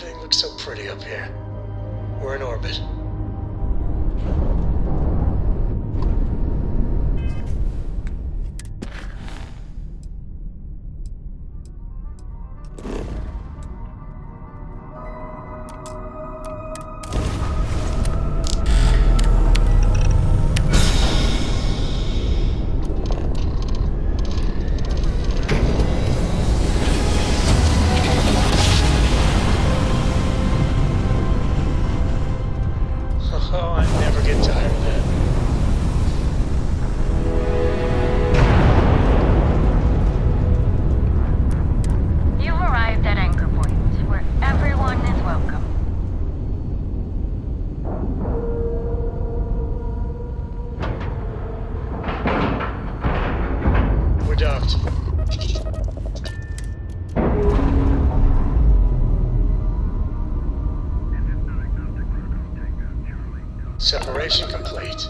Everything looks so pretty up here. We're in orbit. Oh, I never get tired of that. You've arrived at Anchor Point, where everyone is welcome. We're docked. Separation complete.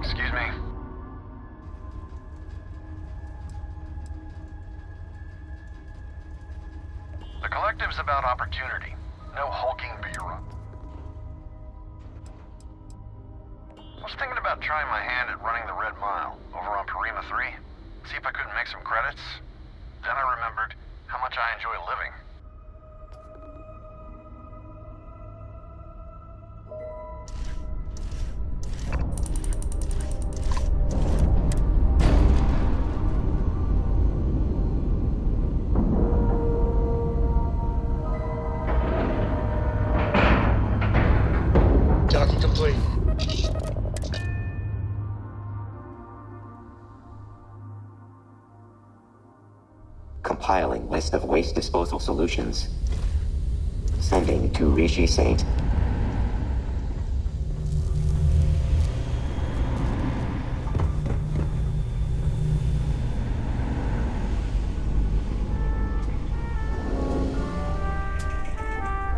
Excuse me. The collective's about opportunity. No hulking bureau. I was thinking about trying my hand at running the Red Mile over on Parima 3. See if I couldn't make some credits. Then I remembered how much I enjoy living. Docking complete. Compiling list of waste disposal solutions. Sending to Rishi Saint.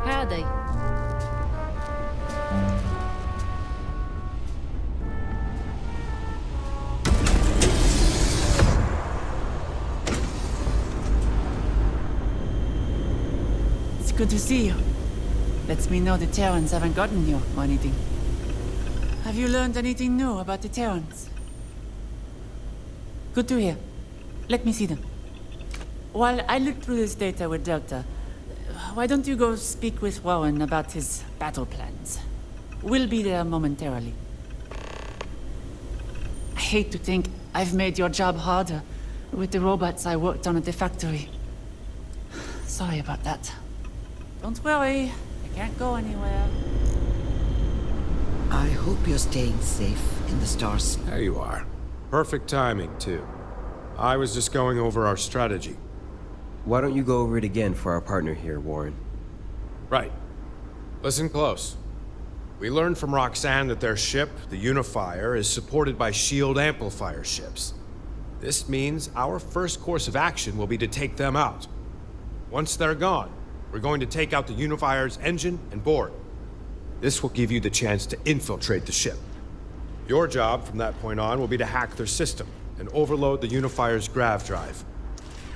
Howdy. It's good to see you. Lets me know the Terrans haven't gotten you or anything. Have you learned anything new about the Terrans? Good to hear. Let me see them. While I look through this data with Delta, why don't you go speak with Rowan about his battle plans? We'll be there momentarily. I hate to think I've made your job harder with the robots I worked on at the factory. Sorry about that. Don't worry, I can't go anywhere. I hope you're staying safe in the stars. There you are. Perfect timing, too. I was just going over our strategy. Why don't you go over it again for our partner here, Warren? Right. Listen close. We learned from Roxanne that their ship, the Unifier, is supported by shield amplifier ships. This means our first course of action will be to take them out. Once they're gone, we're going to take out the Unifier's engine and board. This will give you the chance to infiltrate the ship. Your job from that point on will be to hack their system and overload the Unifier's grav drive.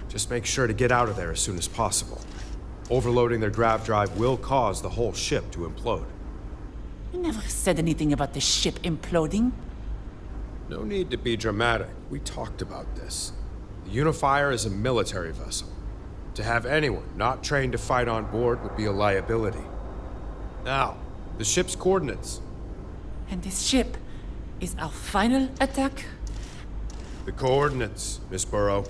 Just make sure to get out of there as soon as possible. Overloading their grav drive will cause the whole ship to implode. You never said anything about the ship imploding. No need to be dramatic. We talked about this. The Unifier is a military vessel. To have anyone not trained to fight on board would be a liability. Now, the ship's coordinates. And this ship is our final attack? The coordinates, Miss Burrow.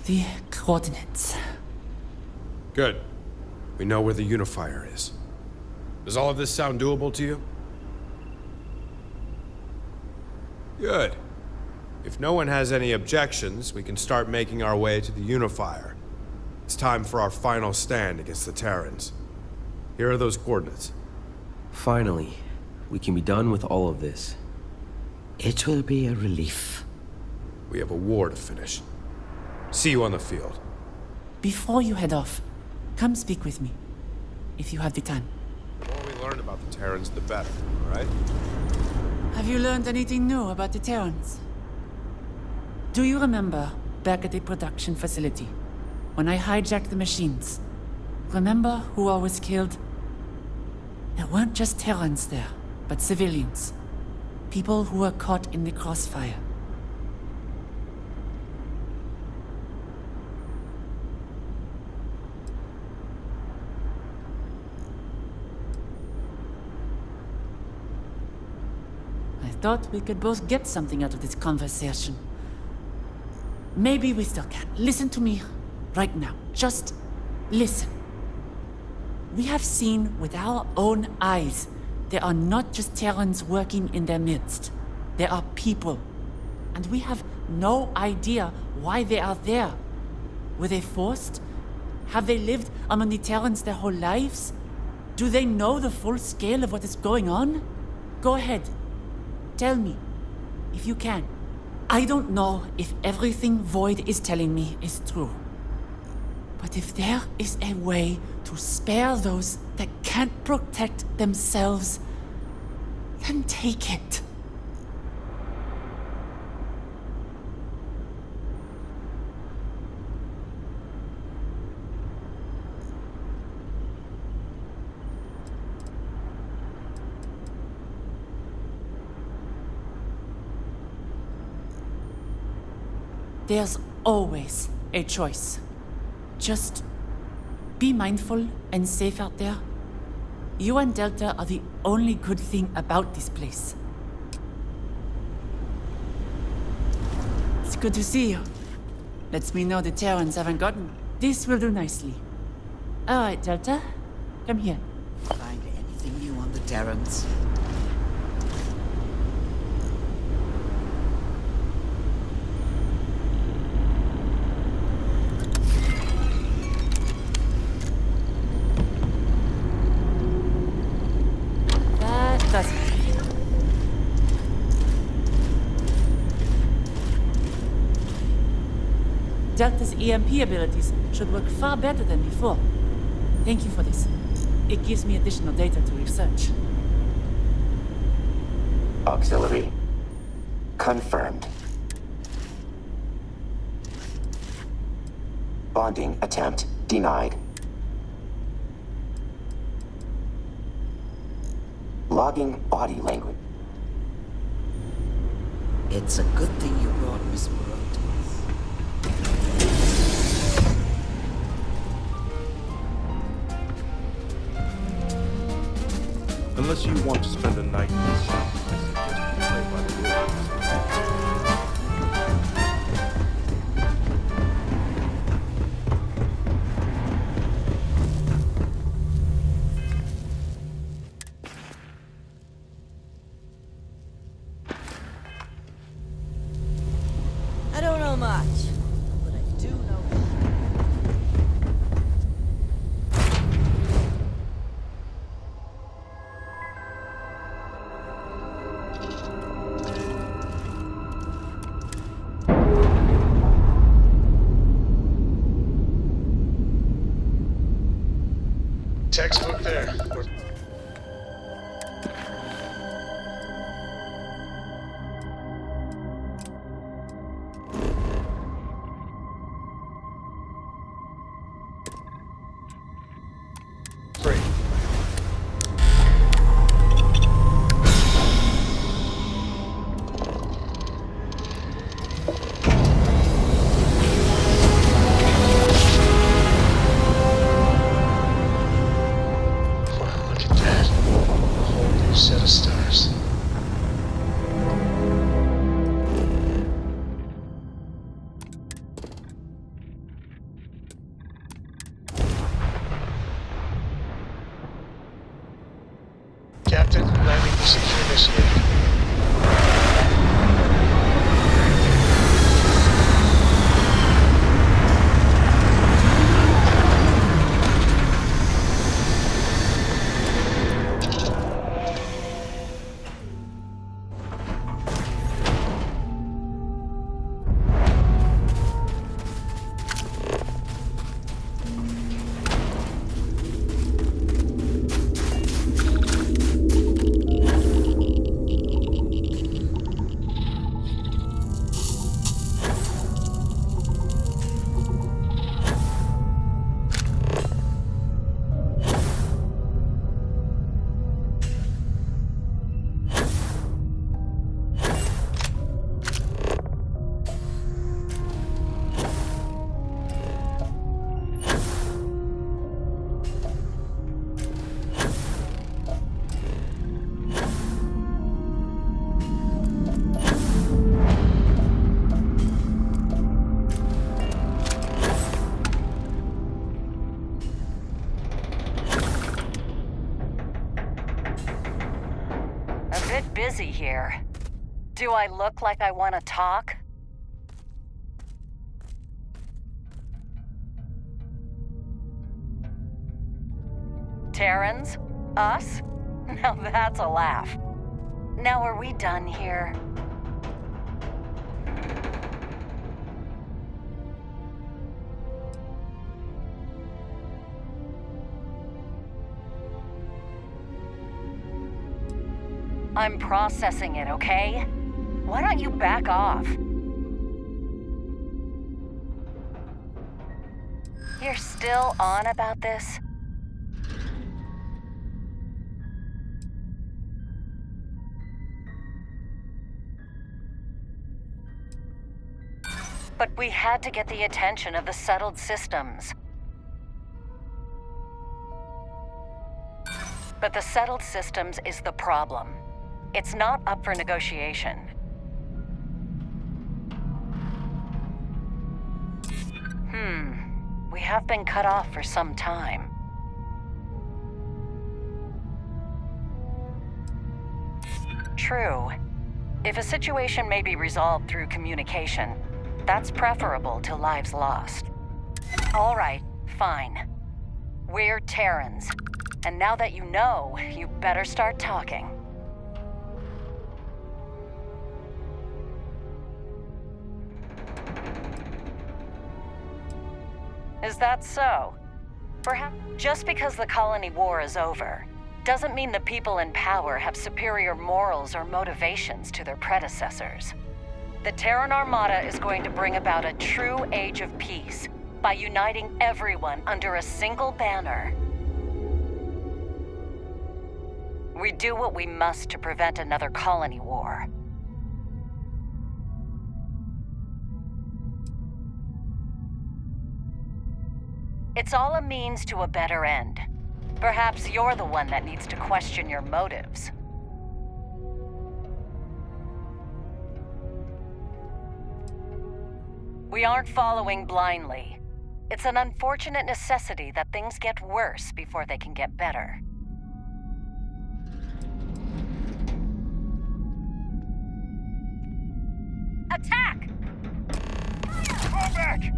The coordinates. Good. We know where the Unifier is. Does all of this sound doable to you? Good. If no one has any objections, we can start making our way to the Unifier. It's time for our final stand against the Terrans. Here are those coordinates. Finally, we can be done with all of this. It will be a relief. We have a war to finish. See you on the field. Before you head off, come speak with me, if you have the time. The more we learn learn about the Terrans, the better, all right? Have you learned anything new about the Terrans? Do you remember back at the production facility when I hijacked the machines? Remember who all was killed? There weren't just Terrans there, but civilians. People who were caught in the crossfire. I thought we could both get something out of this conversation. Maybe we still can. Listen to me right now. Just listen. We have seen with our own eyes there are not just Terrans working in their midst. There are people. And we have no idea why they are there. Were they forced? Have they lived among the Terrans their whole lives? Do they know the full scale of what is going on? Go ahead. Tell me, if you can. I don't know if everything Void is telling me is true. But if there is a way to spare those that can't protect themselves, then take it. There's always a choice. Just be mindful and safe out there. You and Delta are the only good thing about this place. It's good to see you. Lets me know the Terrans haven't gotten. This will do nicely. All right, Delta. Come here. Find anything new on the Terrans? Delta's EMP abilities should work far better than before. Thank you for this. It gives me additional data to research. Auxiliary. Confirmed. Bonding attempt denied. Logging body language. It's a good thing you brought Miss World to us. Unless you want to spend a night in the sun, I suggest you play by the rules. I don't know much, but I do know. Textbook there. Free. Wow, look at that. A whole new set of stars. Captain, landing procedure initiated. Bit busy here. Do I look like I want to talk? Terrans? Us? Now that's a laugh. Now are we done here? I'm processing it, okay? Why don't you back off? You're still on about this? But we had to get the attention of the settled systems. But the settled systems is the problem. It's not up for negotiation. We have been cut off for some time. True. If a situation may be resolved through communication, that's preferable to lives lost. All right, fine. We're Terrans. And now that you know, you better start talking. Is that so? Perhaps just because the colony war is over, doesn't mean the people in power have superior morals or motivations to their predecessors. The Terran Armada is going to bring about a true age of peace by uniting everyone under a single banner. We do what we must to prevent another colony war. It's all a means to a better end. Perhaps you're the one that needs to question your motives. We aren't following blindly. It's an unfortunate necessity that things get worse before they can get better. Attack! Fall back!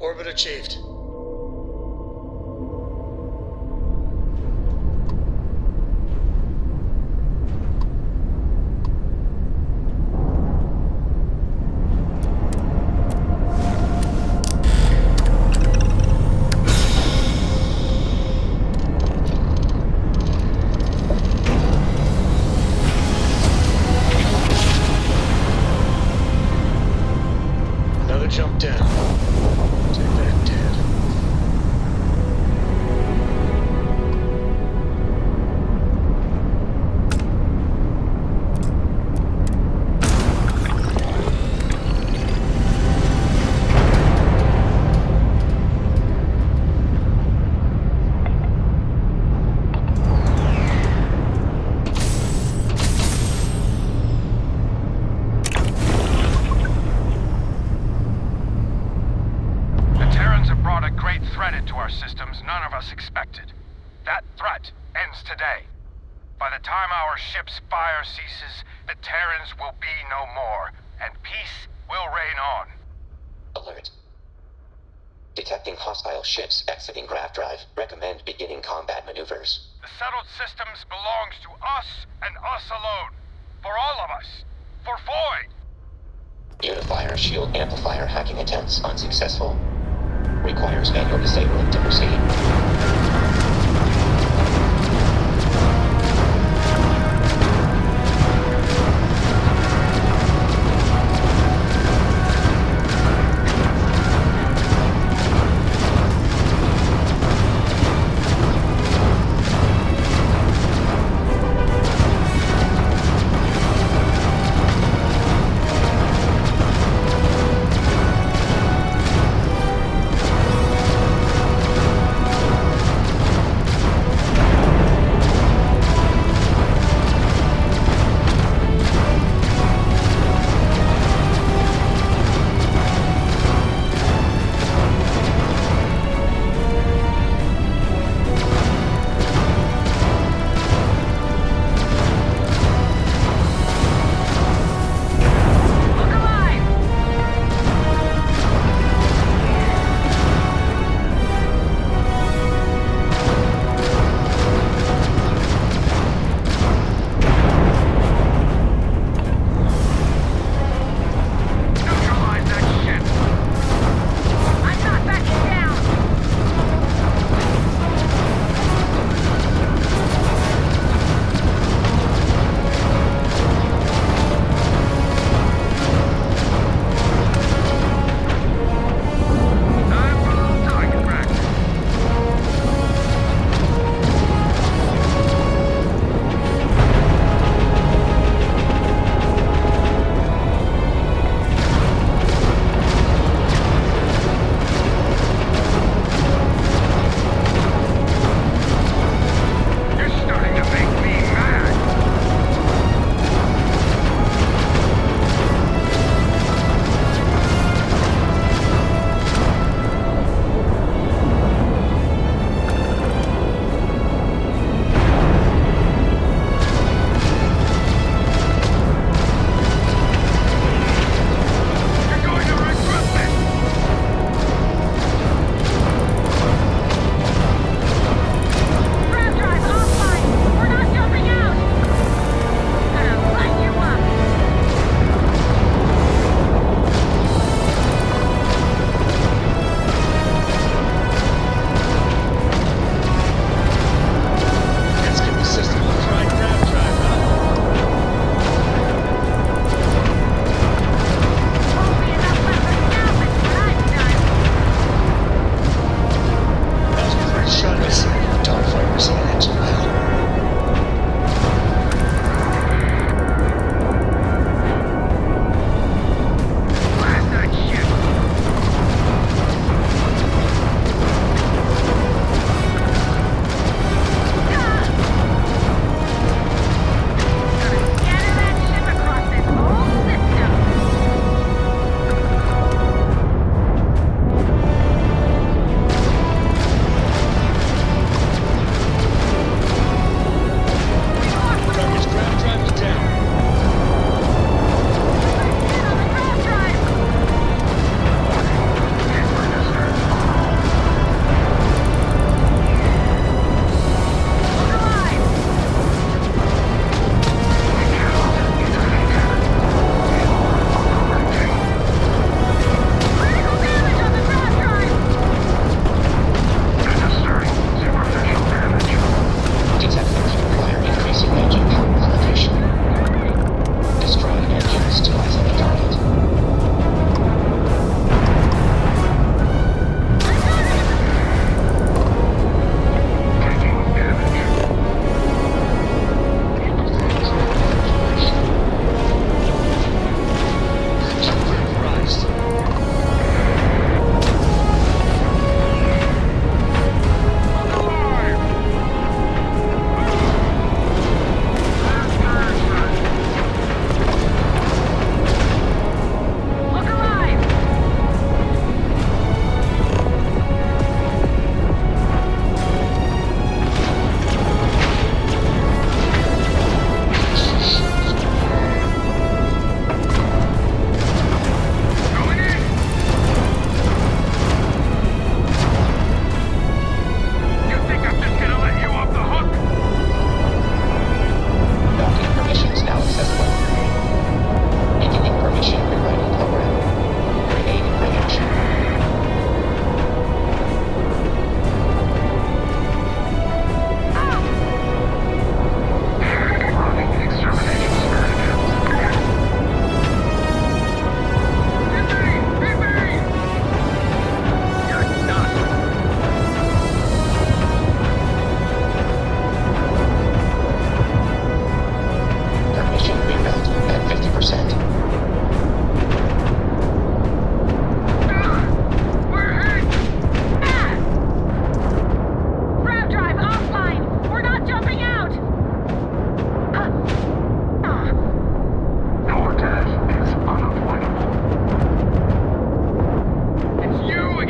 Orbit achieved. Another jump down. Take that, Dad. The Terrans have brought a great threat into our systems none of us expected. That threat ends today. By the time our ship's fire ceases, the Terrans will be no more, and peace will reign on. Alert. Detecting hostile ships exiting grav drive. Recommend beginning combat maneuvers. The settled systems belongs to us and us alone. For all of us. For Void. Unifier shield amplifier hacking attempts unsuccessful. Requires manual disabling to proceed.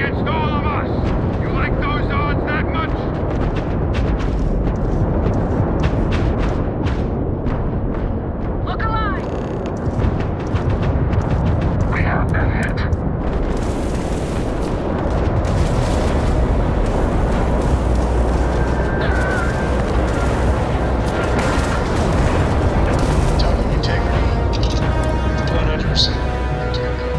against all of us. You like those odds that much? Look alive! We have been hit. Tunnel integrity, 100% integrity.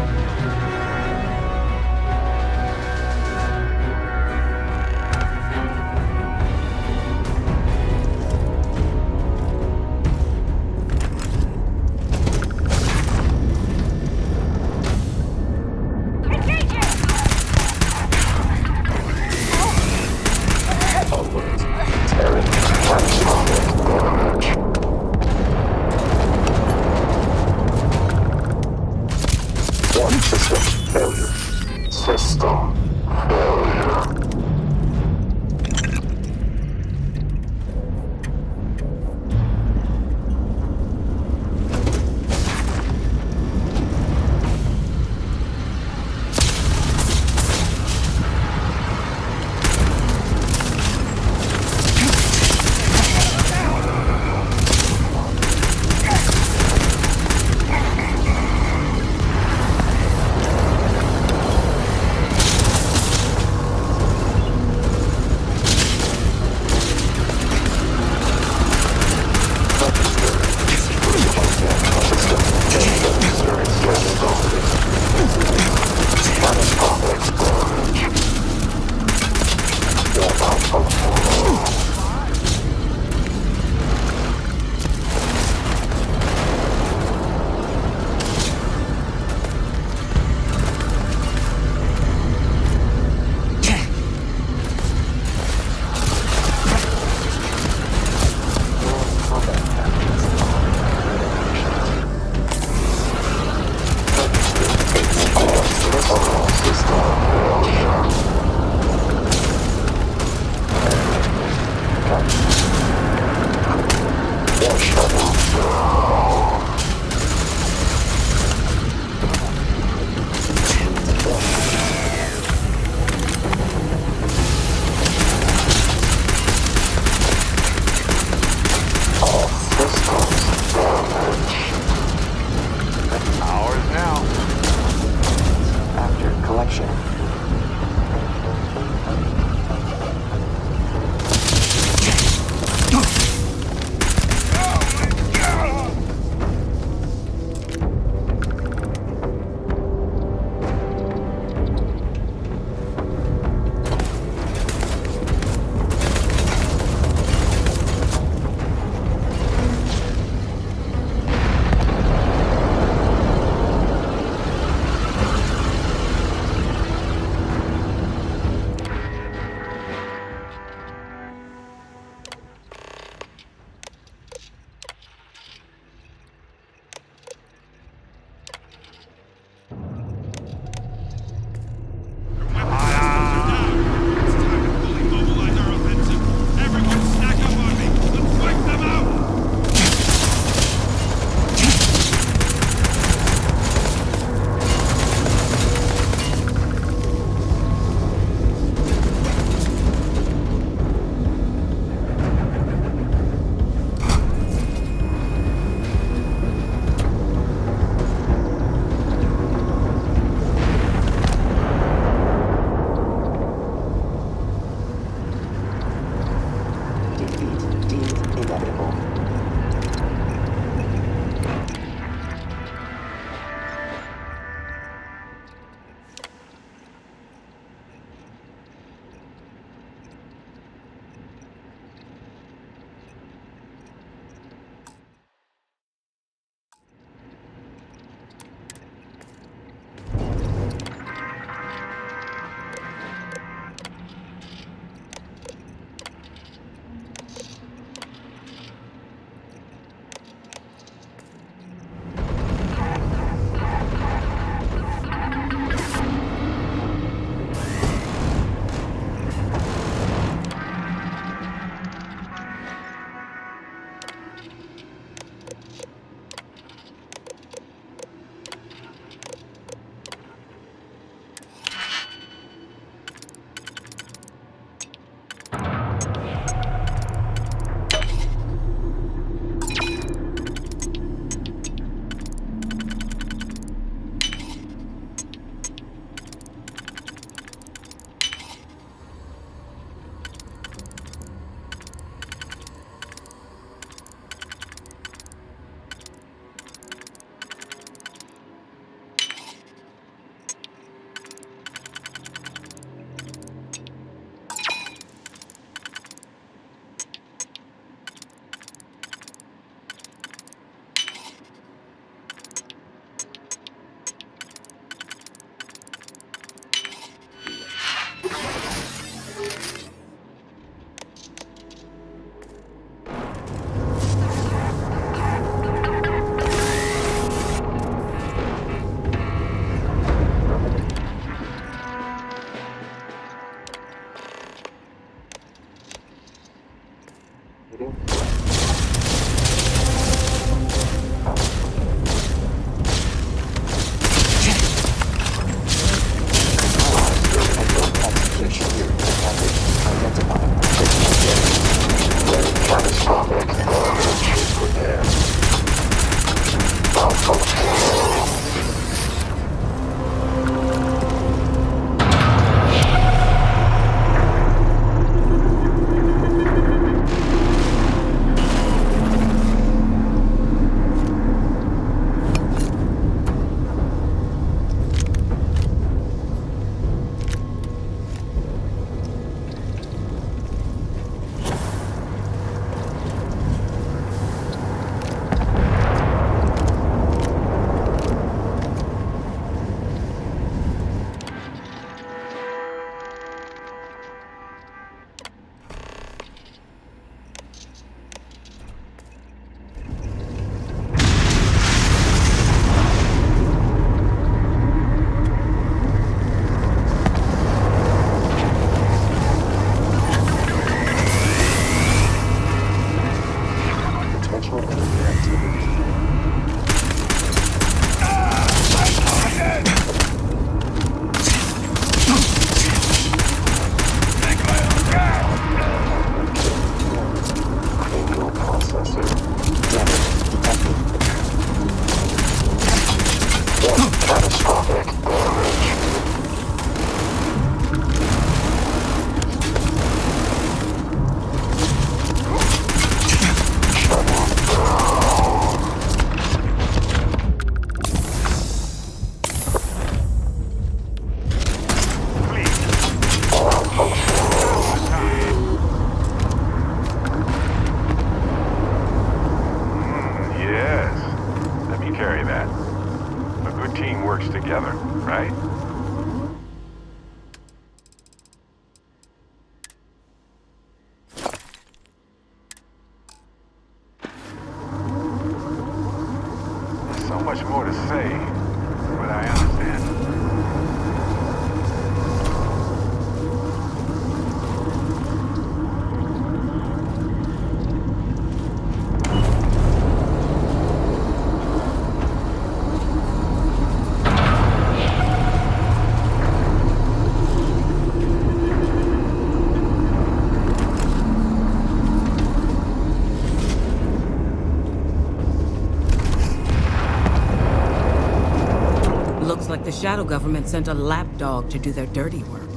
The Shadow Government sent a lapdog to do their dirty work.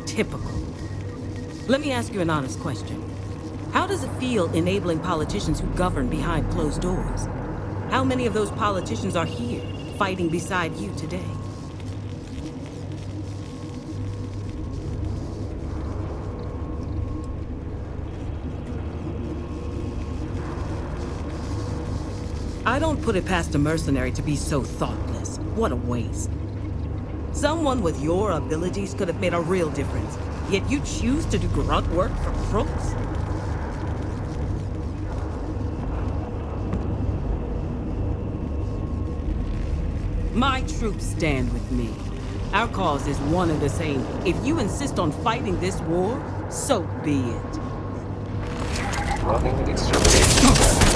Typical. Let me ask you an honest question. How does it feel enabling politicians who govern behind closed doors? How many of those politicians are here, fighting beside you today? I don't put it past a mercenary to be so thoughtless. What a waste. Someone with your abilities could have made a real difference, yet you choose to do grunt work for crooks? My troops stand with me. Our cause is one and the same. If you insist on fighting this war, so be it. Running extermination.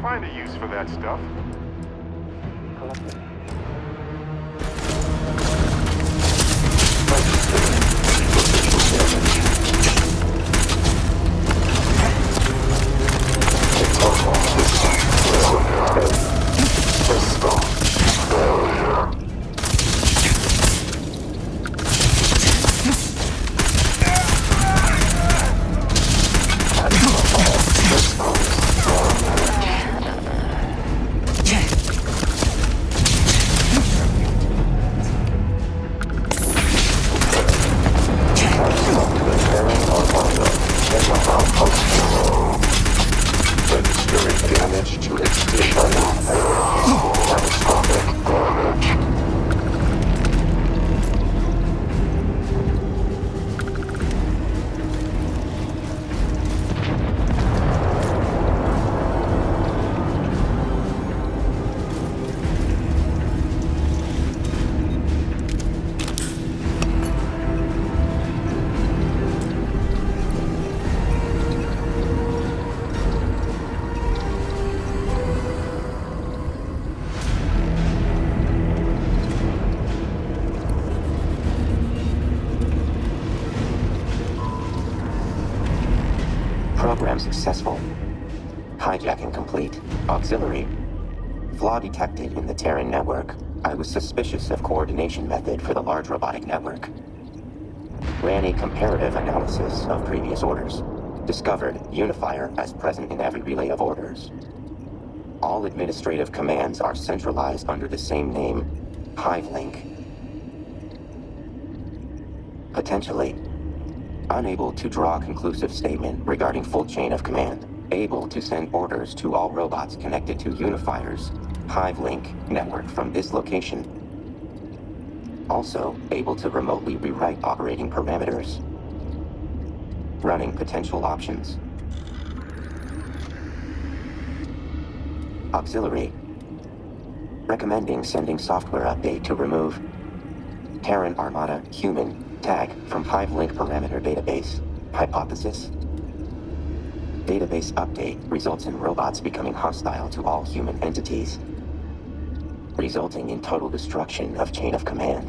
Find a use for that stuff. Program successful. Hijacking complete. Auxiliary. Flaw detected in the Terran network. I was suspicious of coordination method for the large robotic network. Ran a comparative analysis of previous orders. Discovered Unifier as present in every relay of orders. All administrative commands are centralized under the same name, HiveLink. Potentially. Unable to draw a conclusive statement regarding full chain of command. Able to send orders to all robots connected to Unifier's HiveLink network from this location. Also, able to remotely rewrite operating parameters. Running potential options. Auxiliary. Recommending sending software update to remove Terran Armada human tag from HiveLink parameter database. Hypothesis. Database update results in robots becoming hostile to all human entities, resulting in total destruction of chain of command.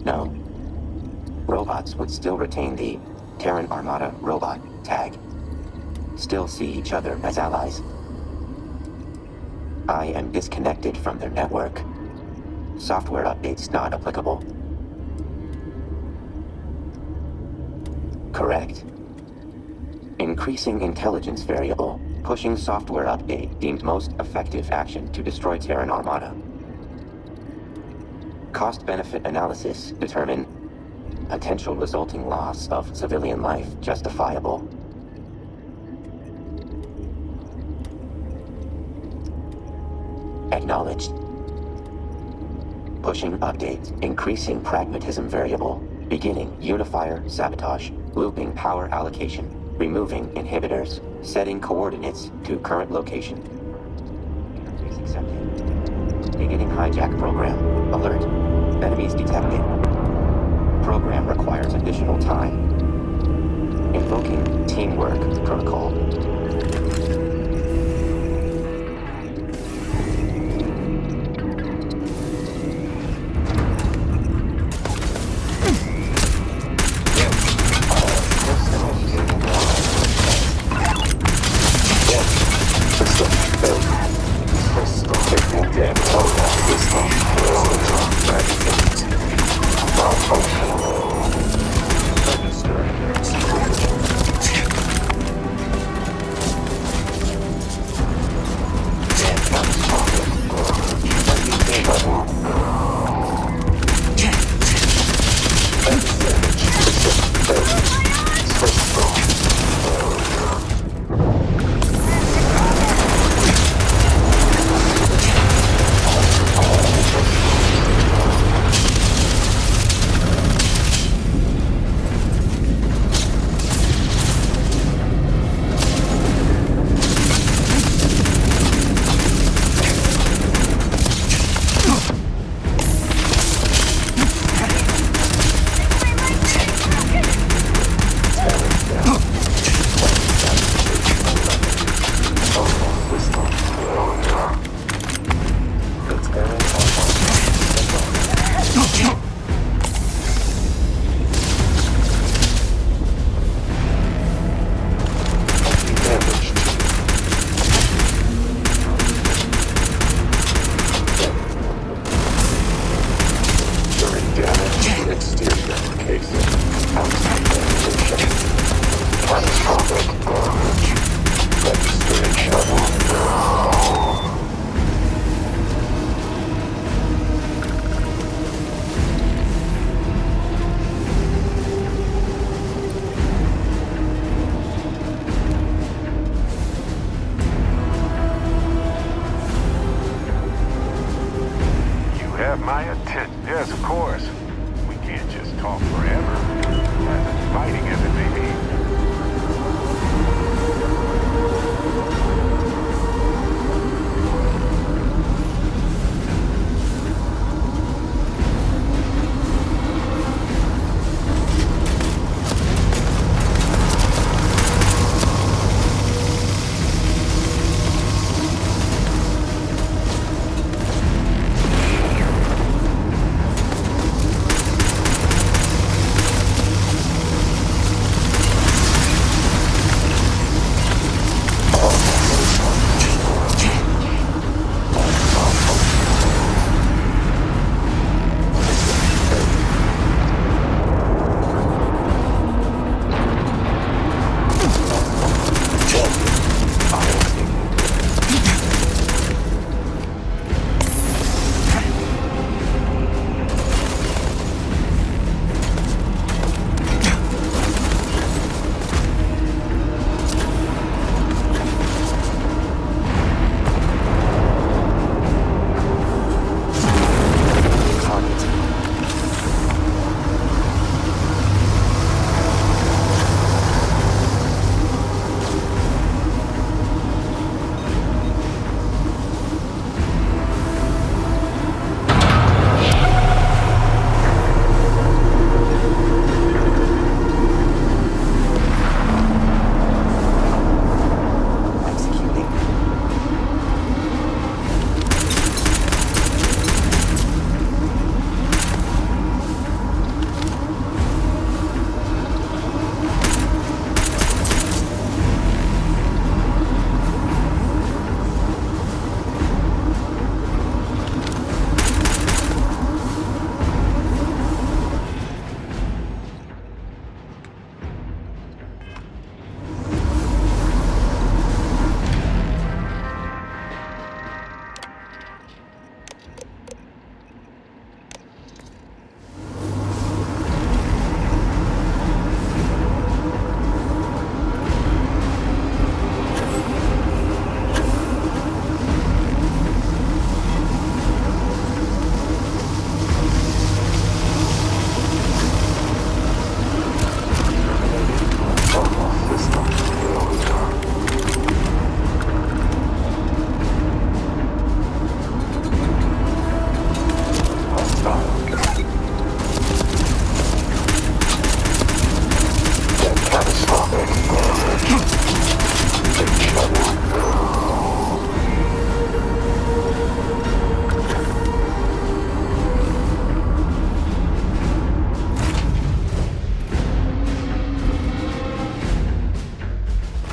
No. Robots would still retain the Terran Armada robot tag. Still see each other as allies. I am disconnected from their network. Software updates not applicable. Correct. Increasing intelligence variable. Pushing software update deemed most effective action to destroy Terran Armada. Cost-benefit analysis determine potential resulting loss of civilian life justifiable. Acknowledged. Pushing update, increasing pragmatism variable, beginning Unifier sabotage, looping power allocation, removing inhibitors, setting coordinates to current location. Interface accepted. Beginning hijack program. Alert. Enemies detected. Program requires additional time. Invoking teamwork protocol. My attention. Yes, of course. We can't just talk forever. As exciting as it may be.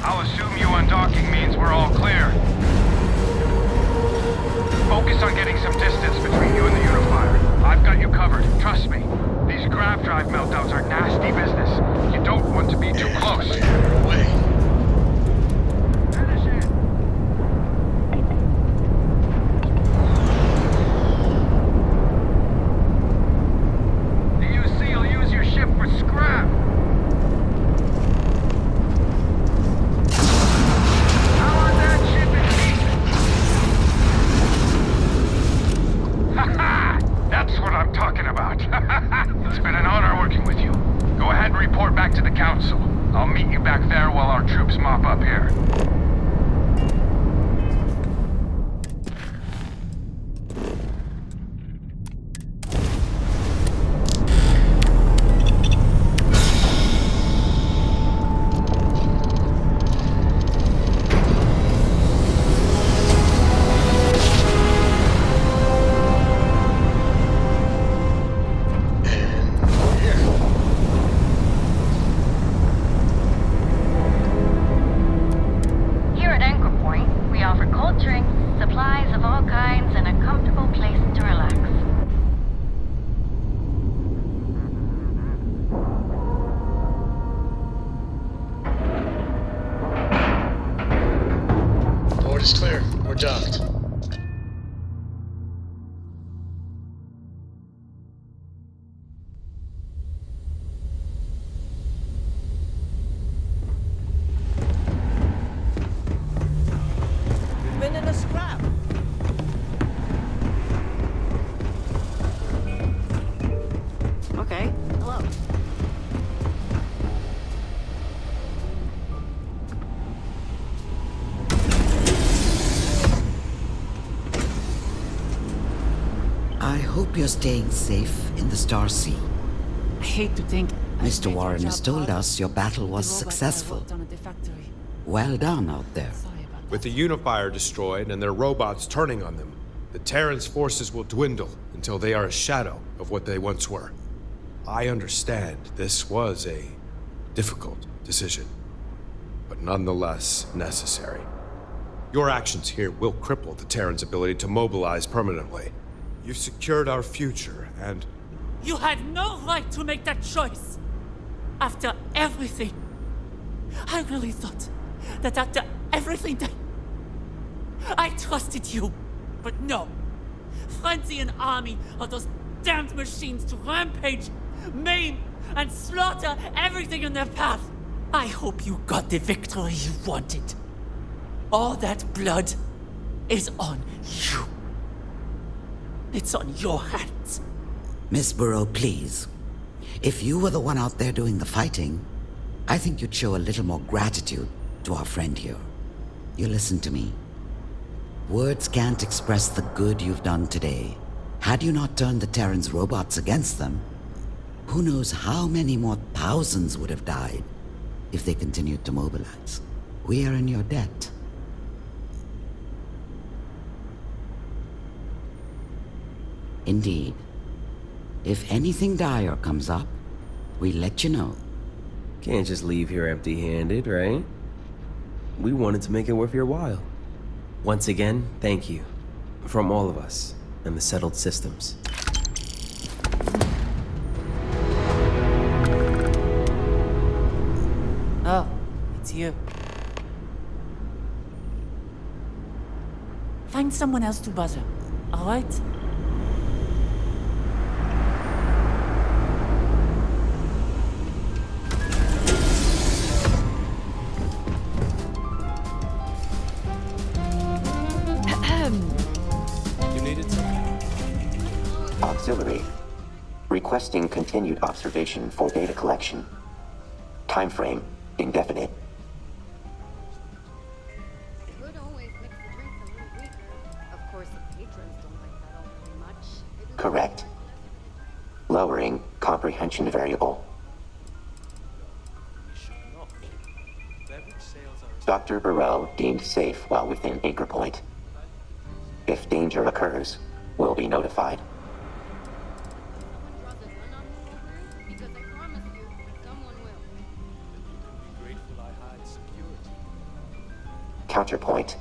I'll assume you undocking means we're all clear. Focus on getting some distance between you and the Unifier. I've got you covered, trust me. These grav drive meltdowns are nasty business. You don't want to be too close. Wait. Finish it. The UC will use your ship for scrap. I want that ship in pieces. Ha-ha! That's what I'm talking about. It's been an honor working with you. Go ahead and report back to the Council. I'll meet you back there while our troops mop up here. Here at Anchor Point, we offer cold drinks, supplies of all kinds, and a comfortable place to relax. Port is clear. We're docked. We've been in a scrap. Okay, hello. I hope you're staying safe in the Star Sea. I hate to think. Mr. Warren has told us your battle was successful. Well done out there. With the Unifier destroyed and their robots turning on them, the Terran's forces will dwindle until they are a shadow of what they once were. I understand this was a difficult decision, but nonetheless necessary. Your actions here will cripple the Terran's ability to mobilize permanently. You've secured our future, and You had no right to make that choice. After everything. I really thought that after everything that I trusted you. But no. Frenzy and army are those damned machines to rampage, maim, and slaughter everything in their path. I hope you got the victory you wanted. All that blood is on you. It's on your hands. Miss Burrow, please. If you were the one out there doing the fighting, I think you'd show a little more gratitude to our friend here. You listen to me. Words can't express the good you've done today. Had you not turned the Terran's robots against them, who knows how many more thousands would have died if they continued to mobilize. We are in your debt. Indeed. If anything dire comes up, we let you know. Can't just leave here empty-handed, right? We wanted to make it worth your while. Once again, thank you. From all of us and the settled systems. Oh, it's you. Find someone else to bother, all right? You needed something? Auxiliary. Requesting continued observation for data collection. Time frame indefinite. Could always mix the drinks a little weaker. Of course, the patrons don't like that all very much. Correct. Lowering comprehension variable. We should not. Beverage sales are... Dr. Burrow deemed safe while within Anchor Point. If danger occurs, we'll be notified. Someone draws a gun on me over it, because I promise you, someone will. You can be grateful I had security. Counterpoint.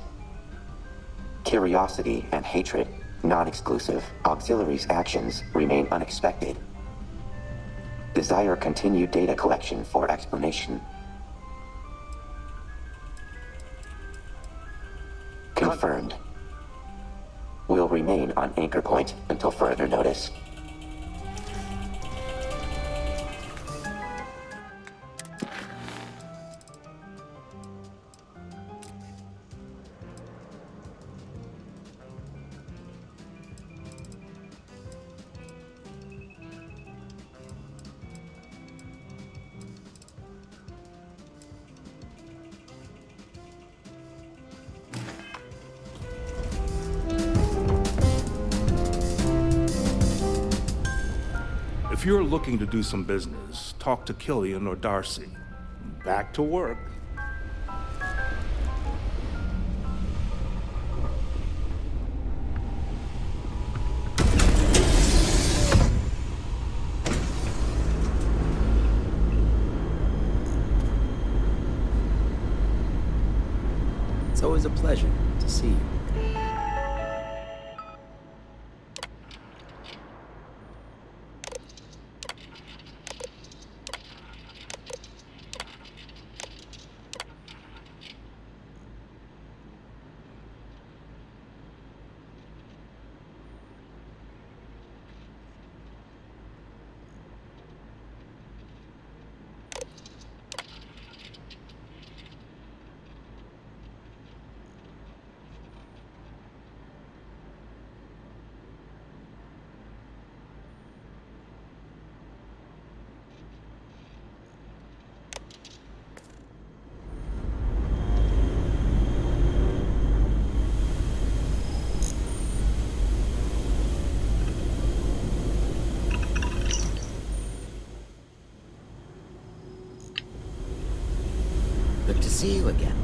Curiosity and hatred, non-exclusive. Auxiliary's actions remain unexpected. Desire continued data collection for explanation. Confirmed. Will remain on Anchor Point until further notice. If you're looking to do some business, talk to Killian or Darcy. Back to work. It's always a pleasure to see you. Good to see you again.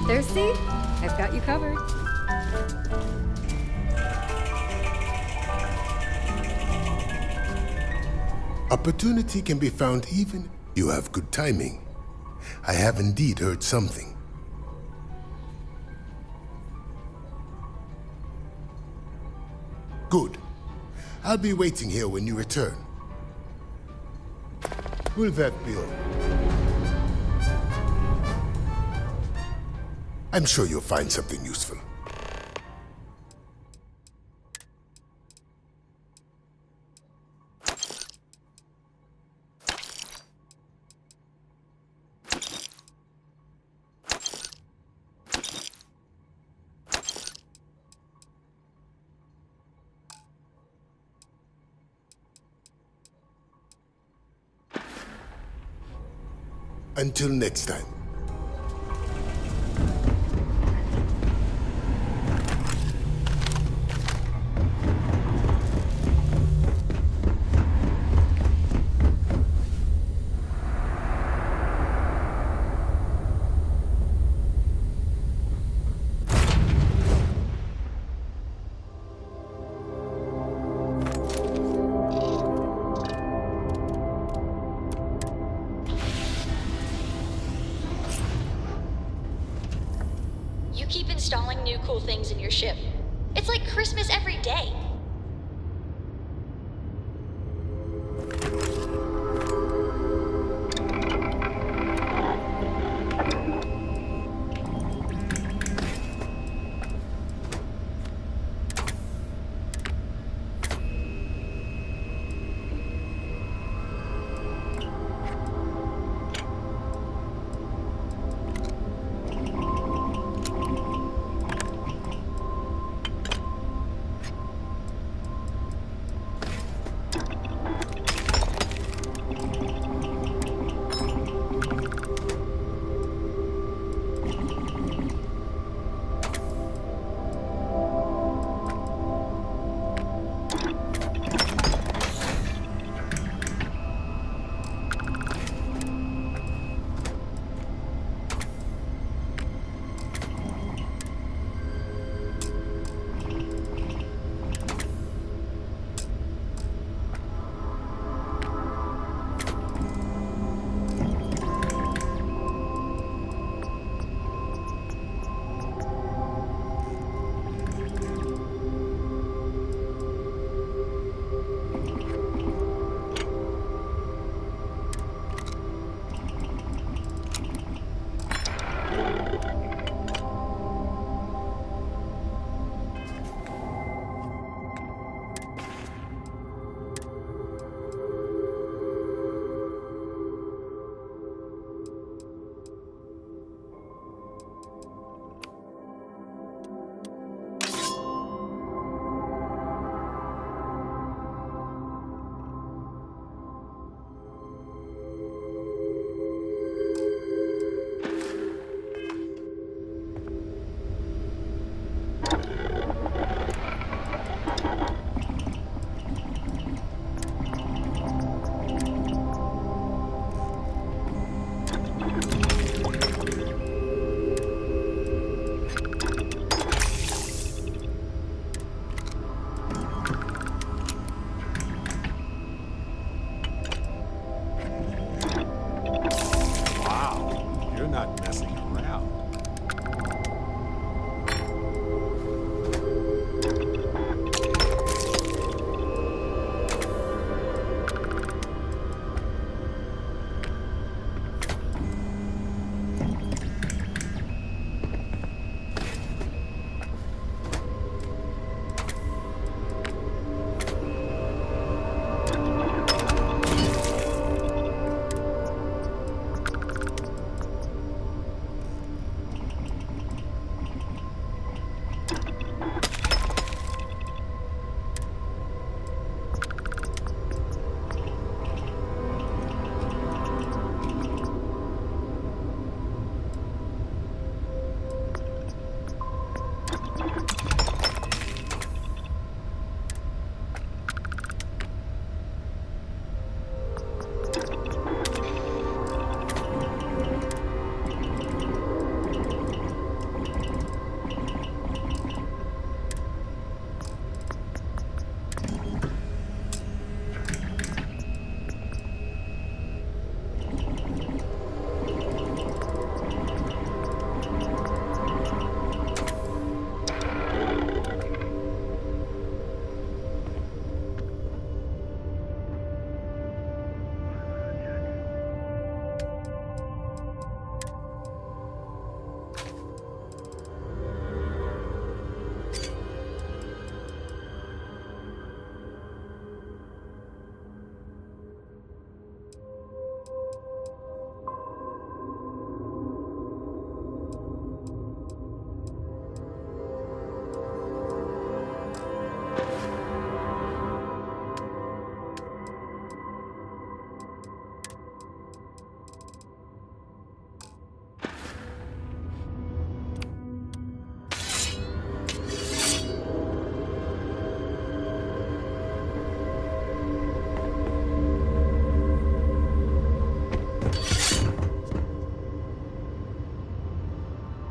Thirsty? I've got you covered. Opportunity can be found even. You have good timing. I have indeed heard something. Good. I'll be waiting here when you return. Will that be all? I'm sure you'll find something useful. Until next time. You keep installing new cool things in your ship. It's like Christmas every day.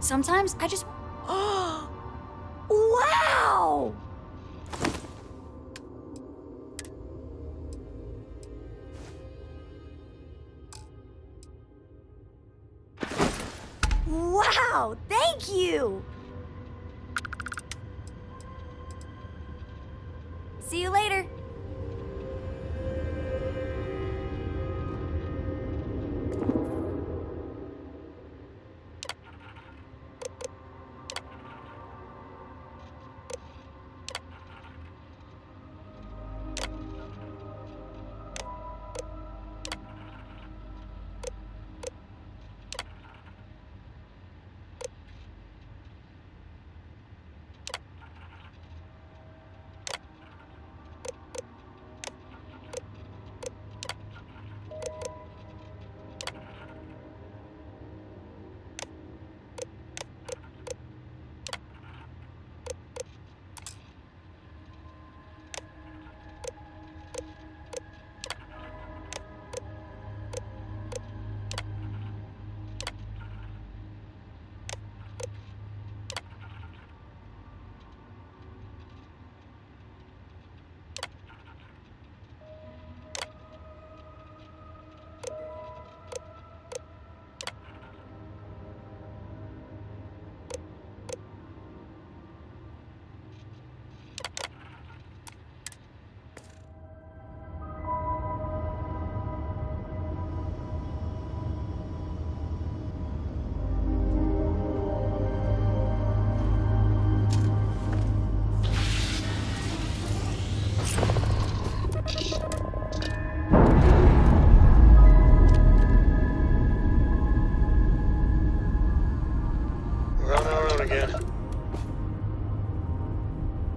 Sometimes I just... Wow! Wow, thank you! See you later.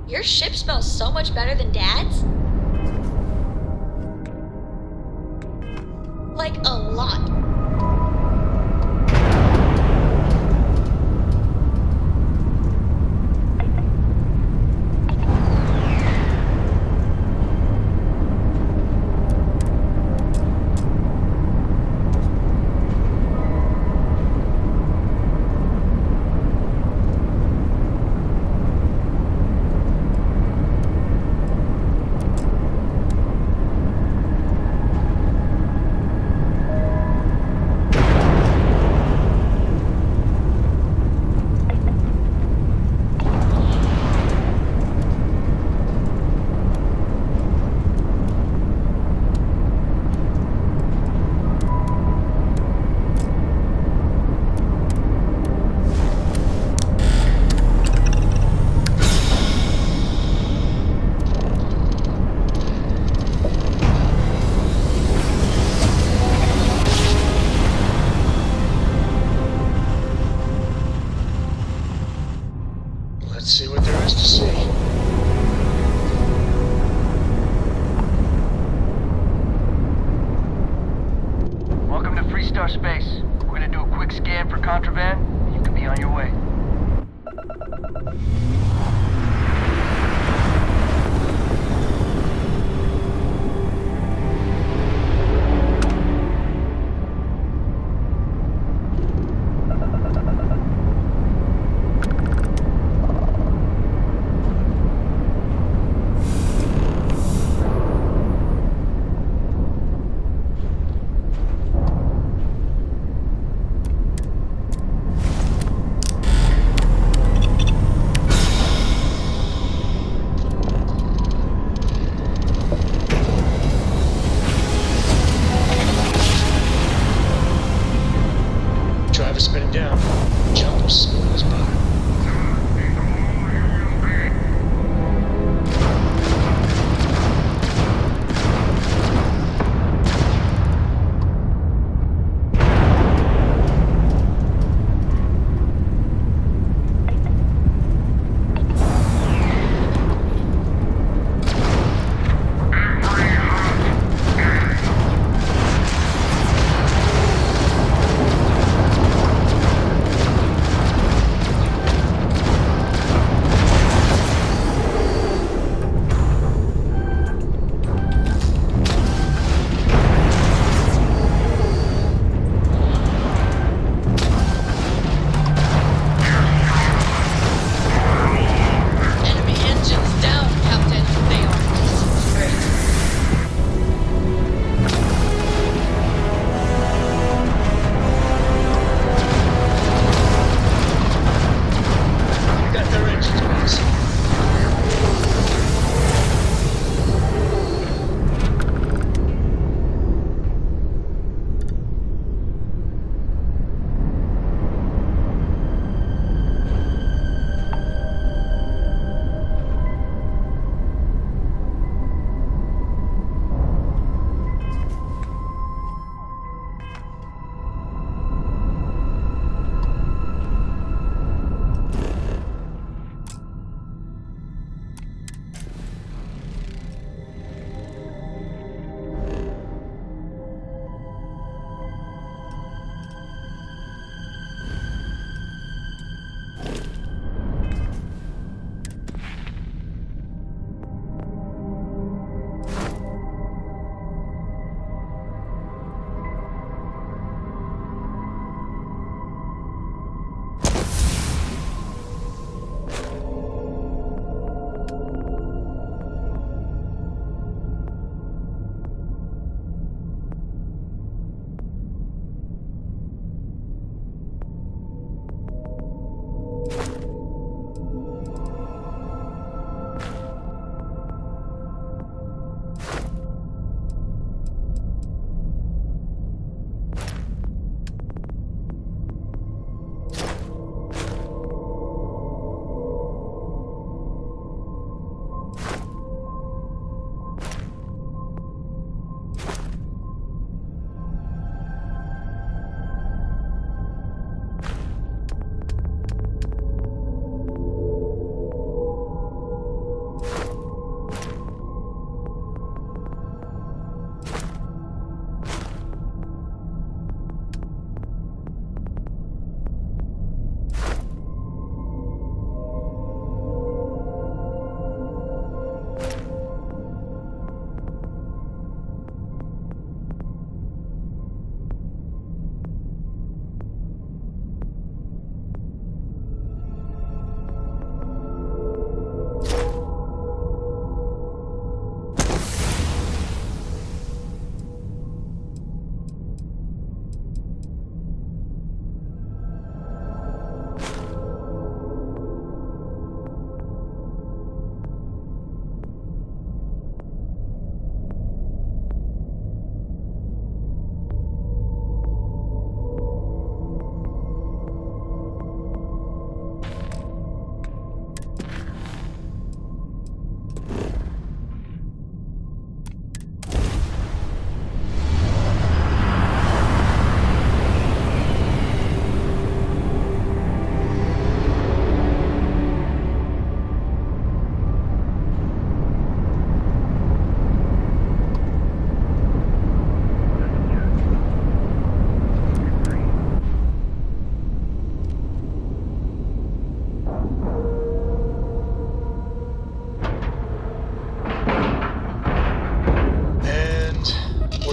Your ship smells so much better than Dad's? Like, a lot.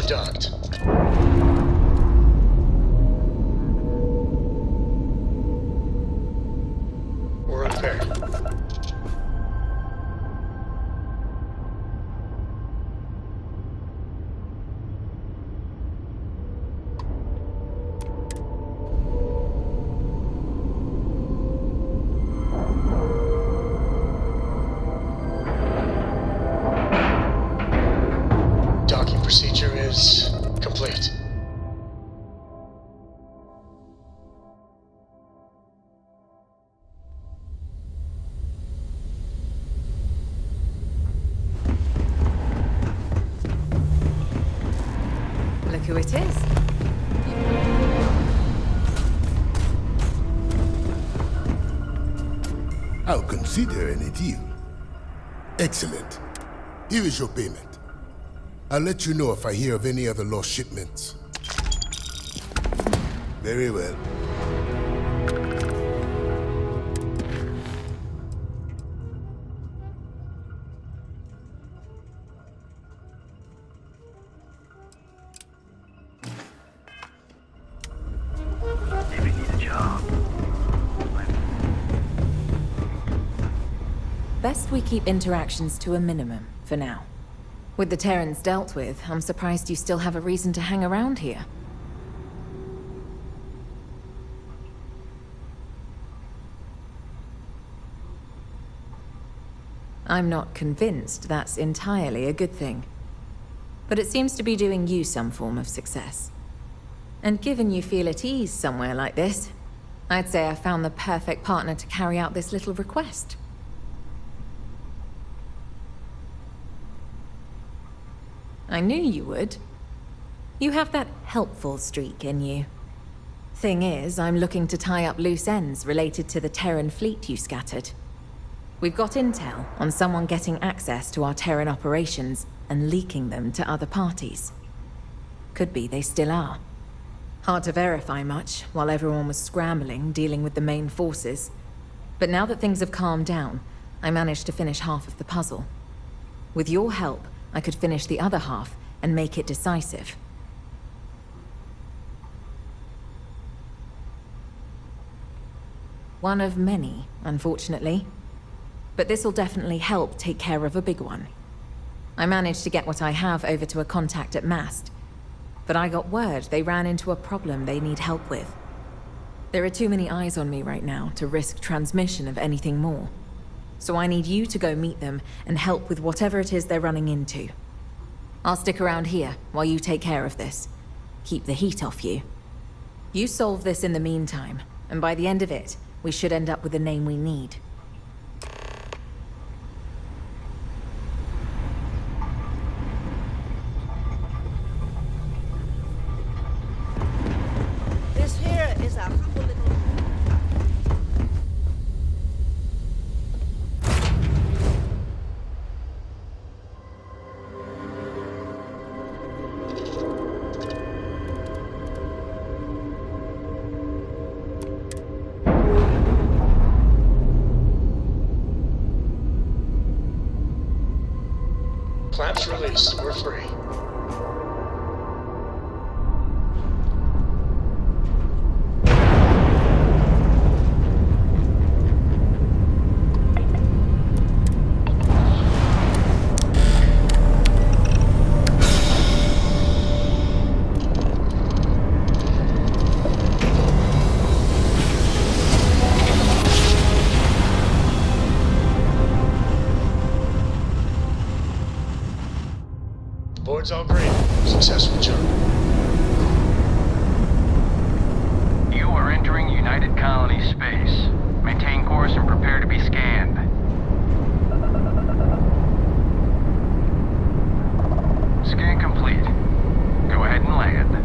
docked. We're repaired. Docking procedure is complete. Look who it is. I'll consider any deal. Excellent. Here is your payment. I'll let you know if I hear of any other lost shipments. Very well. Maybe need a job. Best we keep interactions to a minimum, for now. With the Terrans dealt with, I'm surprised you still have a reason to hang around here. I'm not convinced that's entirely a good thing. But it seems to be doing you some form of success. And given you feel at ease somewhere like this, I'd say I found the perfect partner to carry out this little request. I knew you would. You have that helpful streak in you. Thing is, I'm looking to tie up loose ends related to the Terran fleet you scattered. We've got intel on someone getting access to our Terran operations and leaking them to other parties. Could be they still are. Hard to verify much while everyone was scrambling, dealing with the main forces. But now that things have calmed down, I managed to finish half of the puzzle. With your help, I could finish the other half and make it decisive. One of many, unfortunately. But this'll definitely help take care of a big one. I managed to get what I have over to a contact at Mast, but I got word they ran into a problem they need help with. There are too many eyes on me right now to risk transmission of anything more. So I need you to go meet them and help with whatever it is they're running into. I'll stick around here while you take care of this. Keep the heat off you. You solve this in the meantime, and by the end of it, we should end up with the name we need. This here is a humble little... Clamps released. We're free. Board's all green. Successful jump. You are entering United Colony space. Maintain course and prepare to be scanned. Scan complete. Go ahead and land.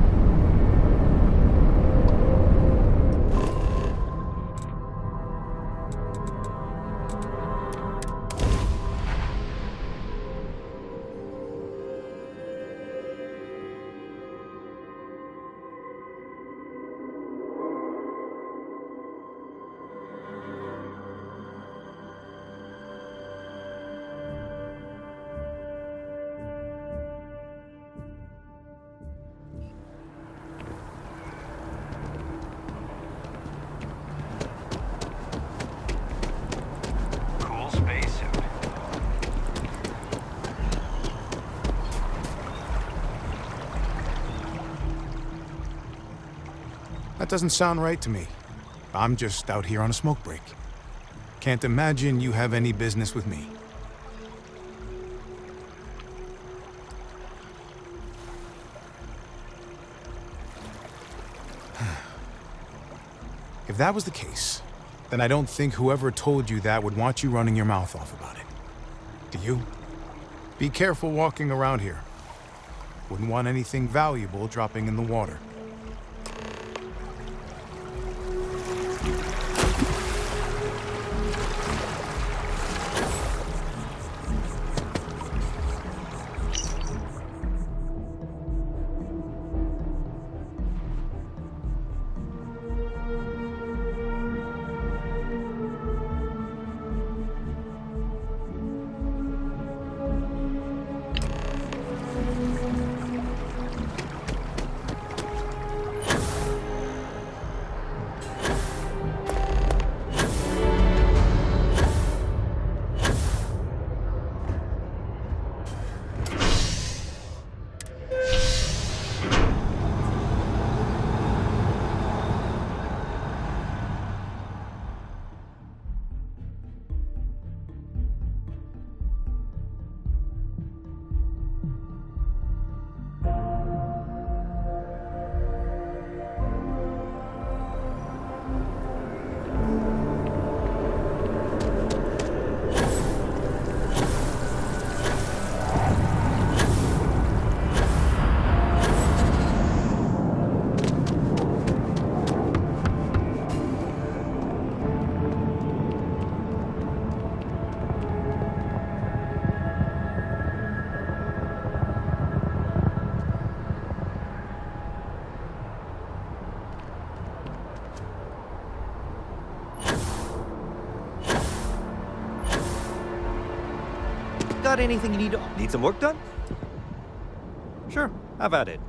That doesn't sound right to me. I'm just out here on a smoke break. Can't imagine you have any business with me. If that was the case, then I don't think whoever told you that would want you running your mouth off about it. Do you? Be careful walking around here. Wouldn't want anything valuable dropping in the water. Got anything you need some work done? Sure, have at it.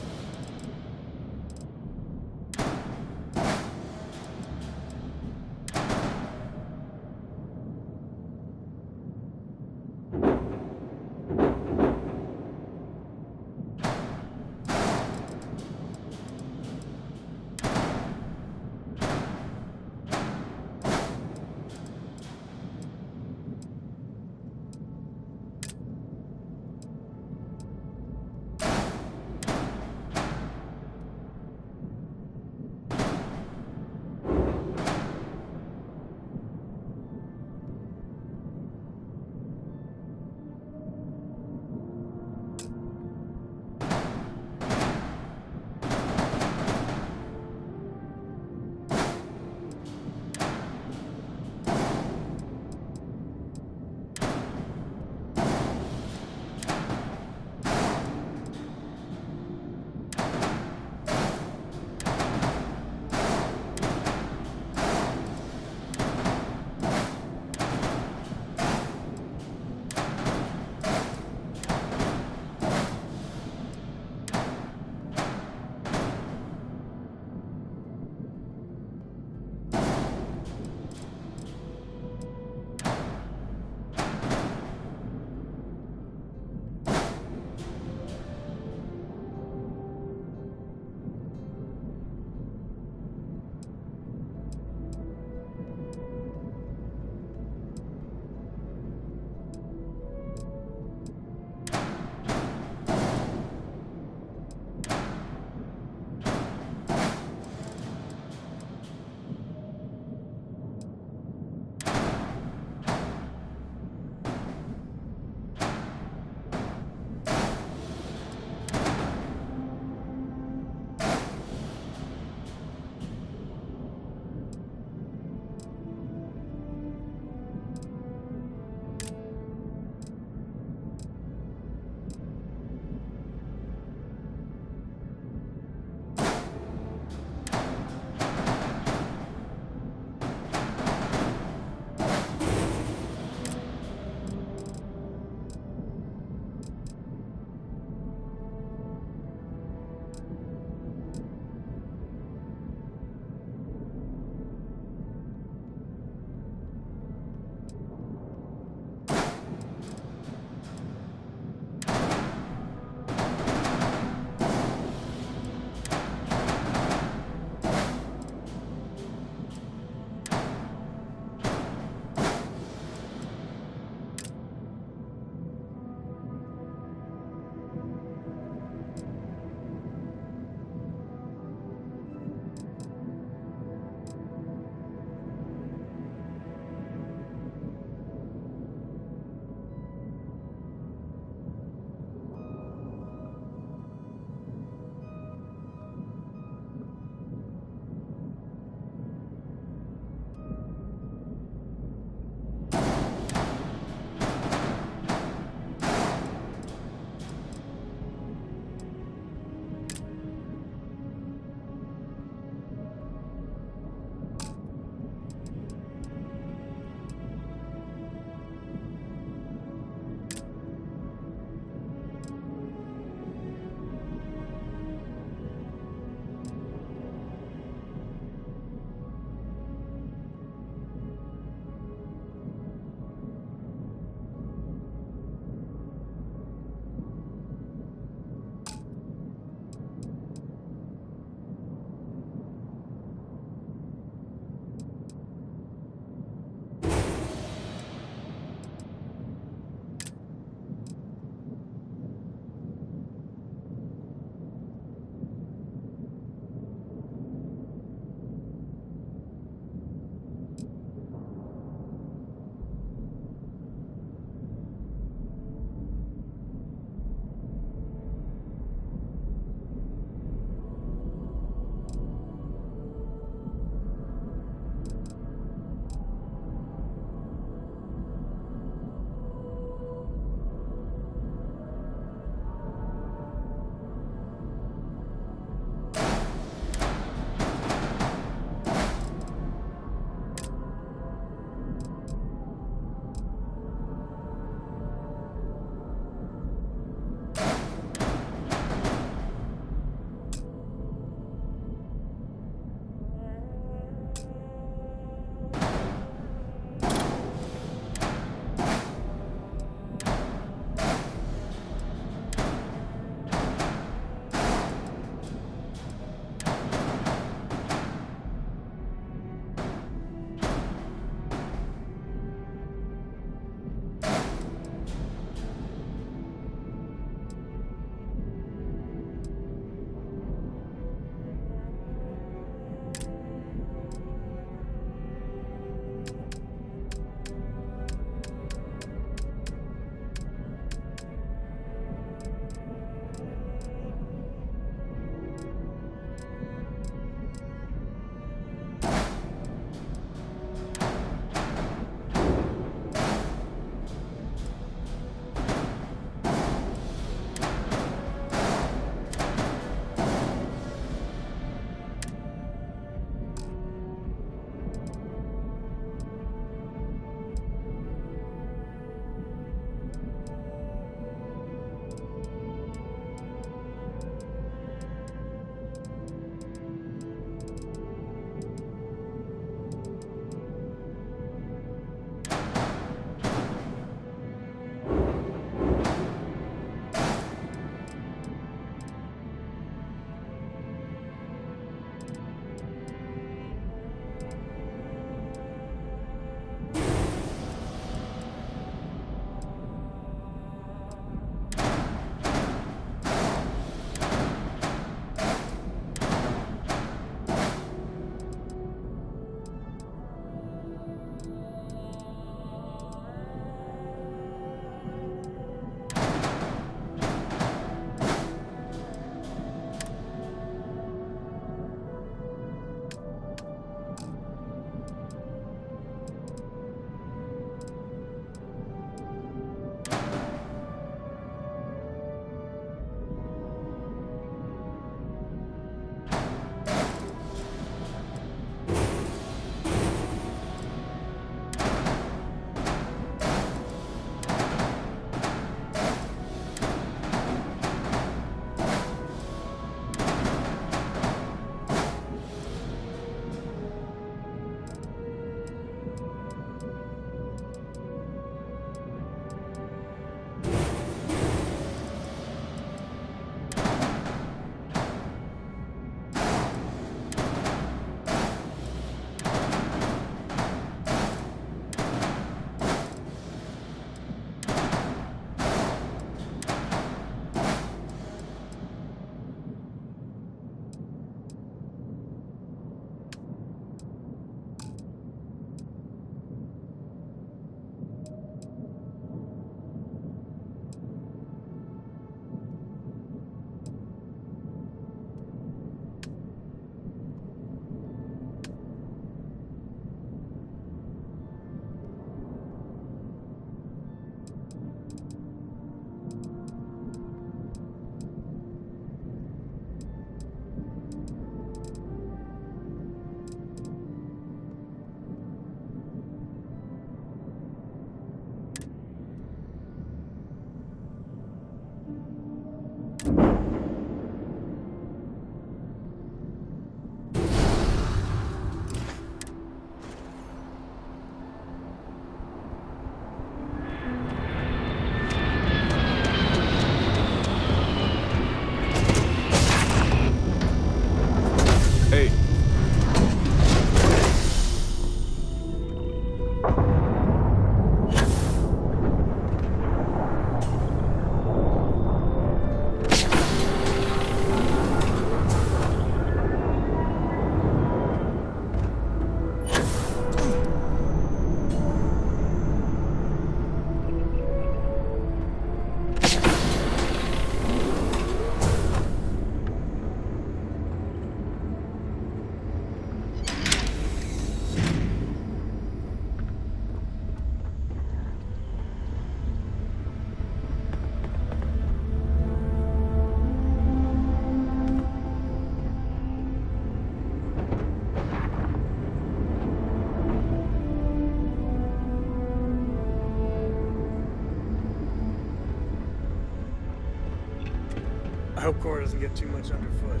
I hope Cora doesn't get too much underfoot.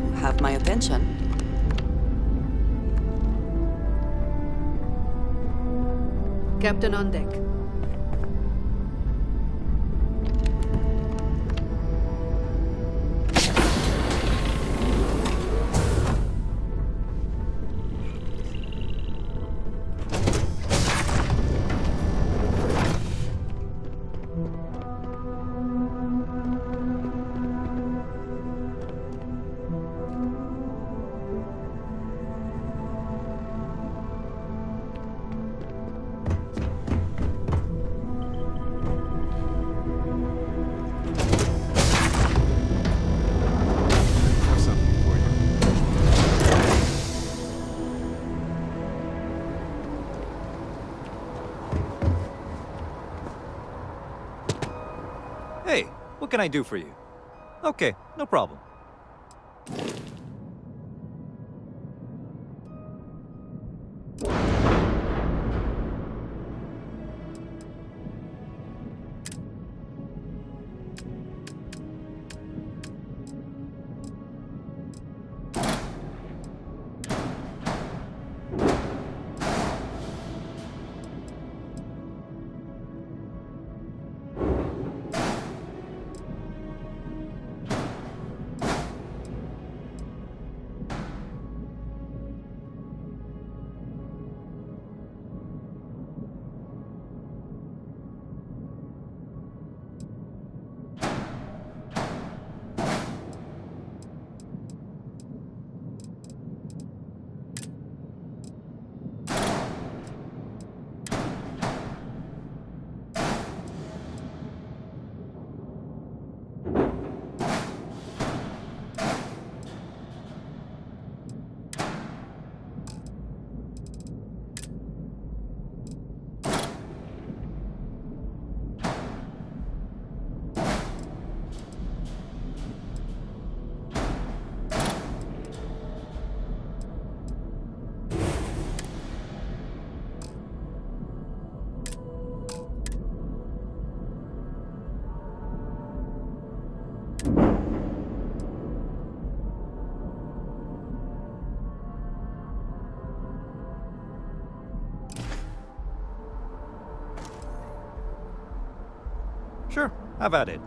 You have my attention. Captain on deck. Hey, what can I do for you? Okay, no problem. Sure, have at it.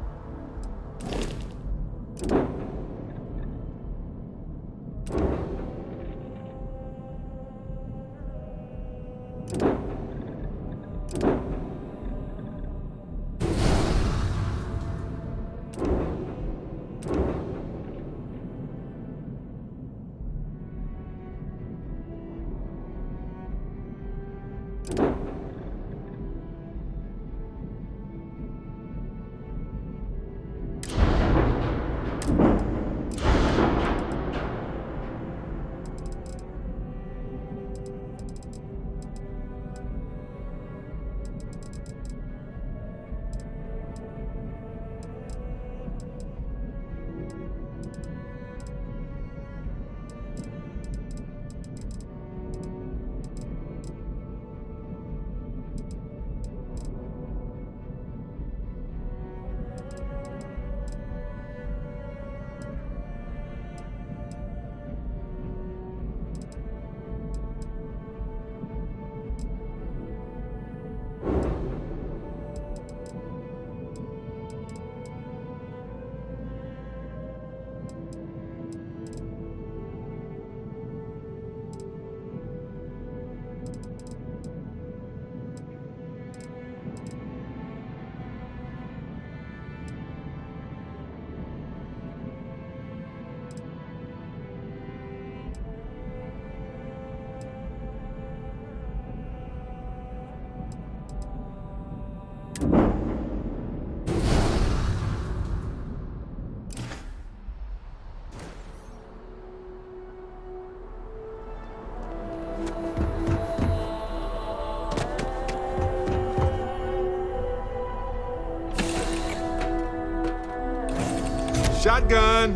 Shotgun!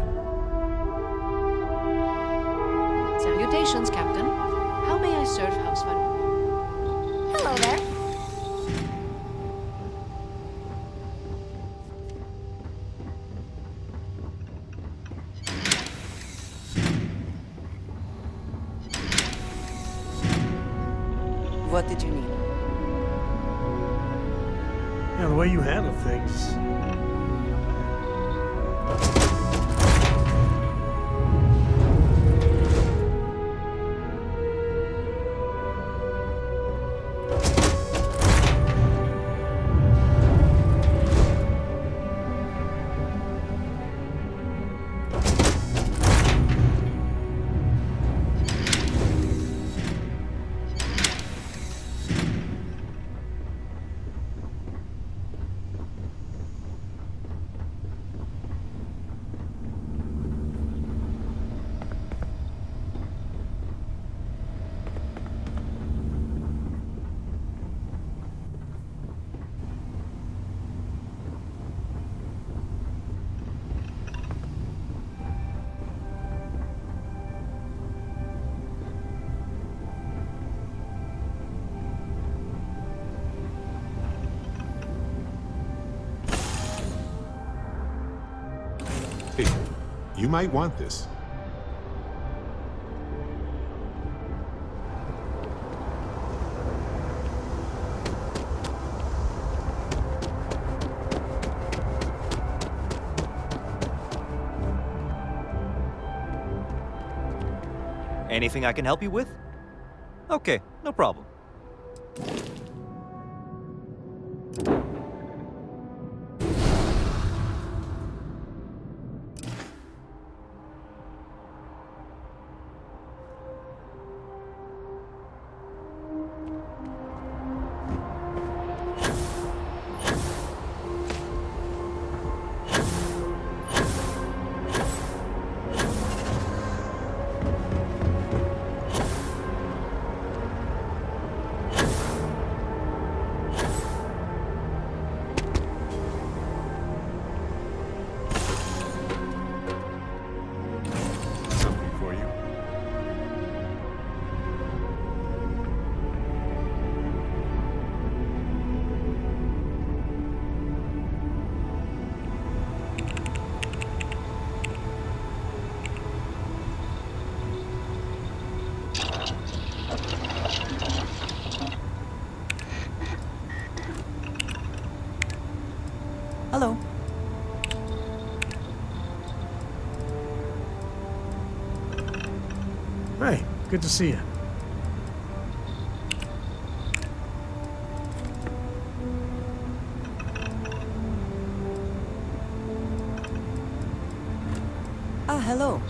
Salutations, Captain. How may I serve Houseman? Hello there. What did you need? Yeah, the way you handle things. Hey, you might want this. Anything I can help you with? Okay, no problem. Something for you. Hello. Hey, good to see you. Ah, hello.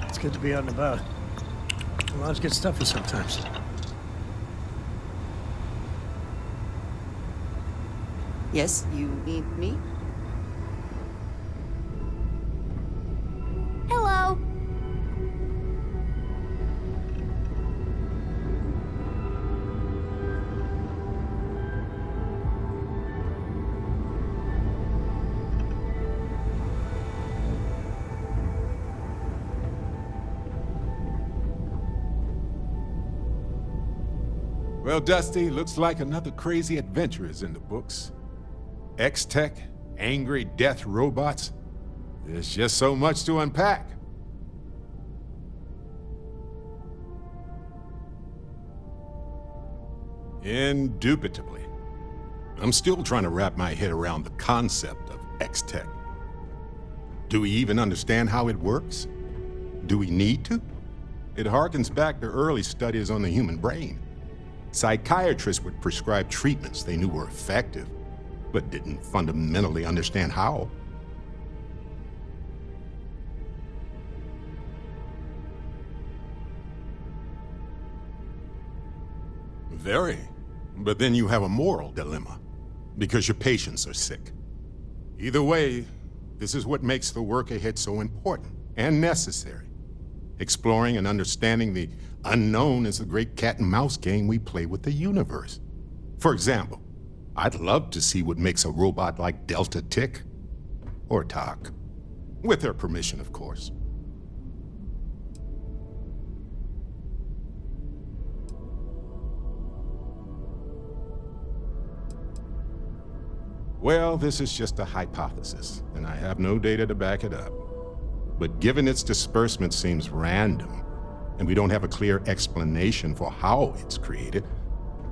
It's good to be out and about. Lives get stuffy sometimes. Yes, you need me? Hello. Well, Dusty, looks like another crazy adventure is in the books. X-Tech, angry death robots. There's just so much to unpack. Indubitably. I'm still trying to wrap my head around the concept of X-Tech. Do we even understand how it works? Do we need to? It harkens back to early studies on the human brain. Psychiatrists would prescribe treatments they knew were effective, but didn't fundamentally understand how. Very. But then you have a moral dilemma, because your patients are sick. Either way, this is what makes the work ahead so important and necessary. Exploring and understanding the unknown is the great cat and mouse game we play with the universe. For example, I'd love to see what makes a robot like Delta tick. Or talk. With their permission, of course. Well, this is just a hypothesis, and I have no data to back it up. But given its disbursement seems random, and we don't have a clear explanation for how it's created,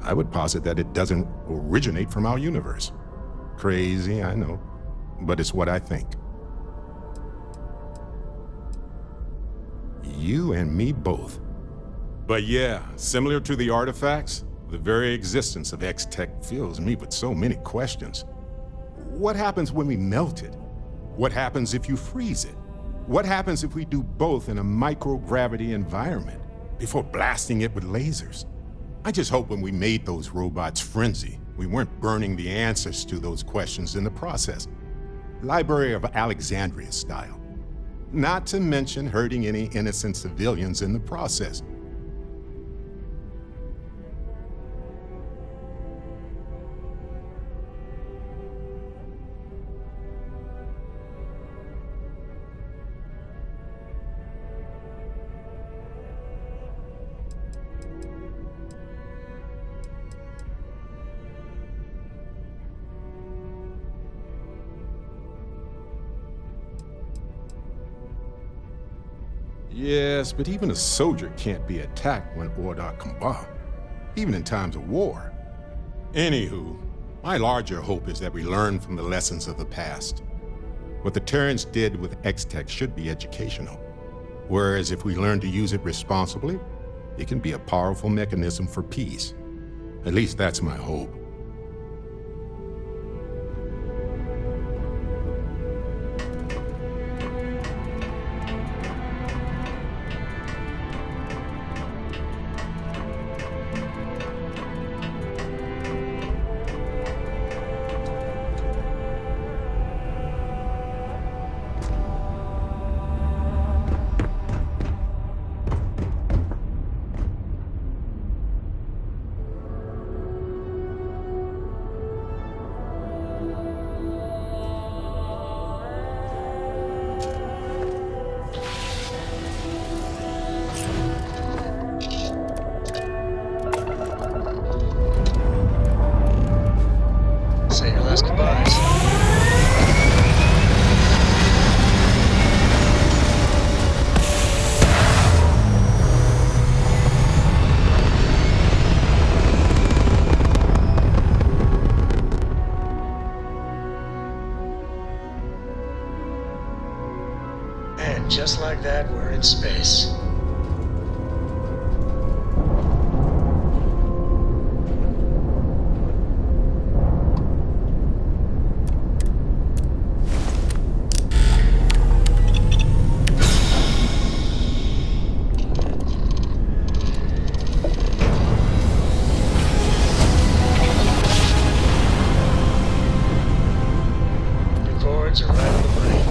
I would posit that it doesn't originate from our universe. Crazy, I know, but it's what I think. You and me both. But yeah, similar to the artifacts, the very existence of X-Tech fills me with so many questions. What happens when we melt it? What happens if you freeze it? What happens if we do both in a microgravity environment before blasting it with lasers? I just hope when we made those robots frenzy, we weren't burning the answers to those questions in the process. Library of Alexandria style. Not to mention hurting any innocent civilians in the process. Yes, but even a soldier can't be attacked when Ordar combat, even in times of war. Anywho, my larger hope is that we learn from the lessons of the past. What the Terrans did with X-Tech should be educational. Whereas if we learn to use it responsibly, it can be a powerful mechanism for peace. At least that's my hope. Say your last goodbyes. And just like that, we're in space. Records are right on the money.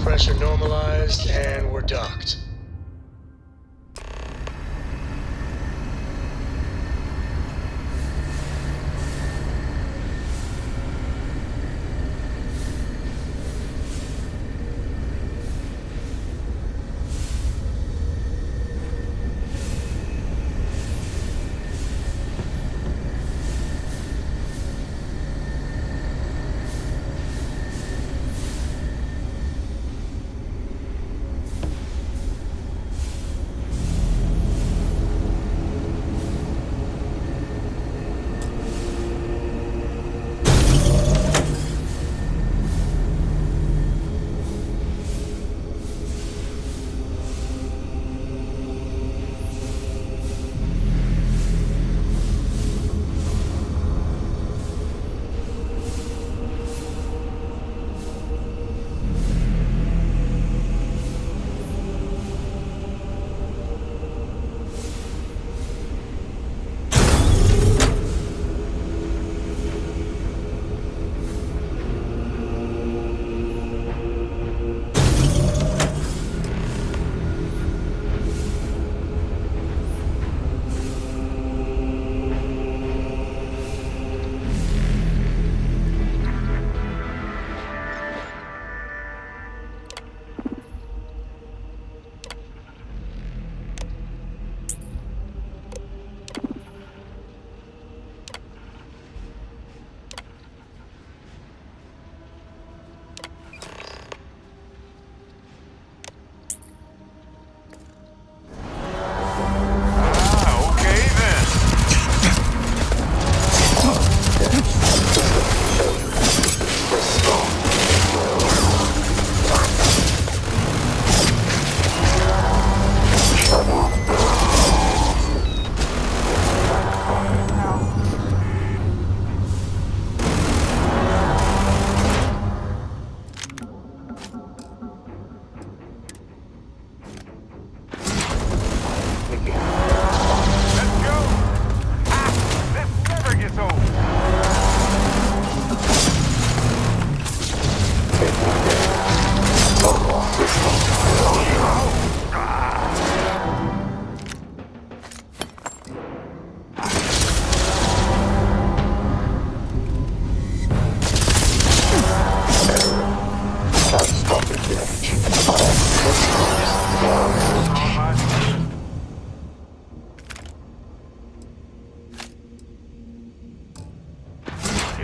Pressure normalized, and we're docked.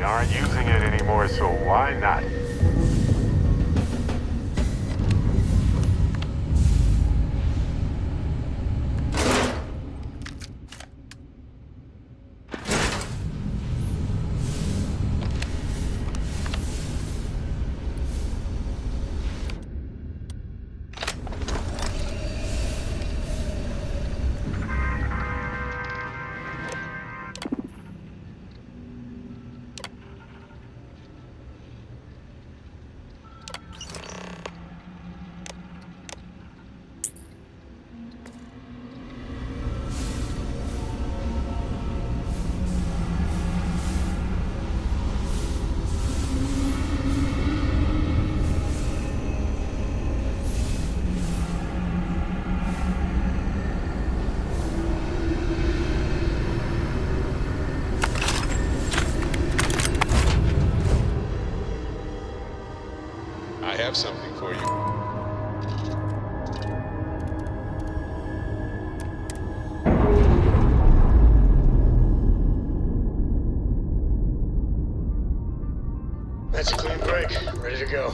We aren't using it anymore, so why not? I have something for you. That's a clean break. Ready to go.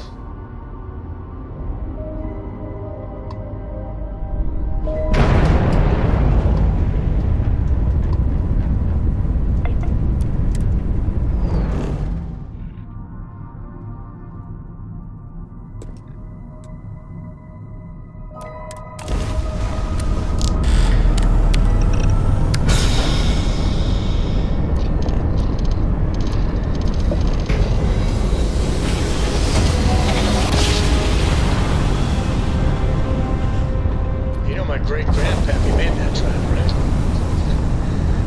You know my great-grandpappy made that trap, right?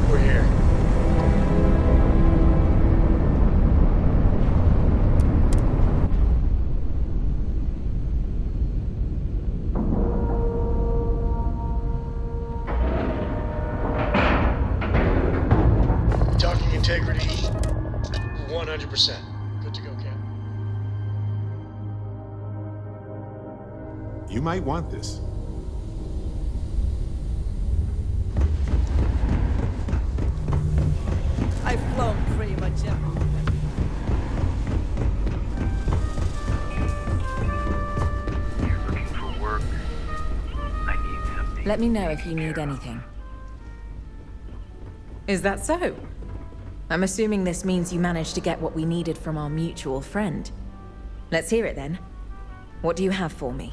We're here. Talking integrity, 100%. Good to go, Cap. You might want this. I've flown pretty much everywhere. You're looking for work. I need something. Let me know if you need anything. Is that so? I'm assuming this means you managed to get what we needed from our mutual friend. Let's hear it then. What do you have for me?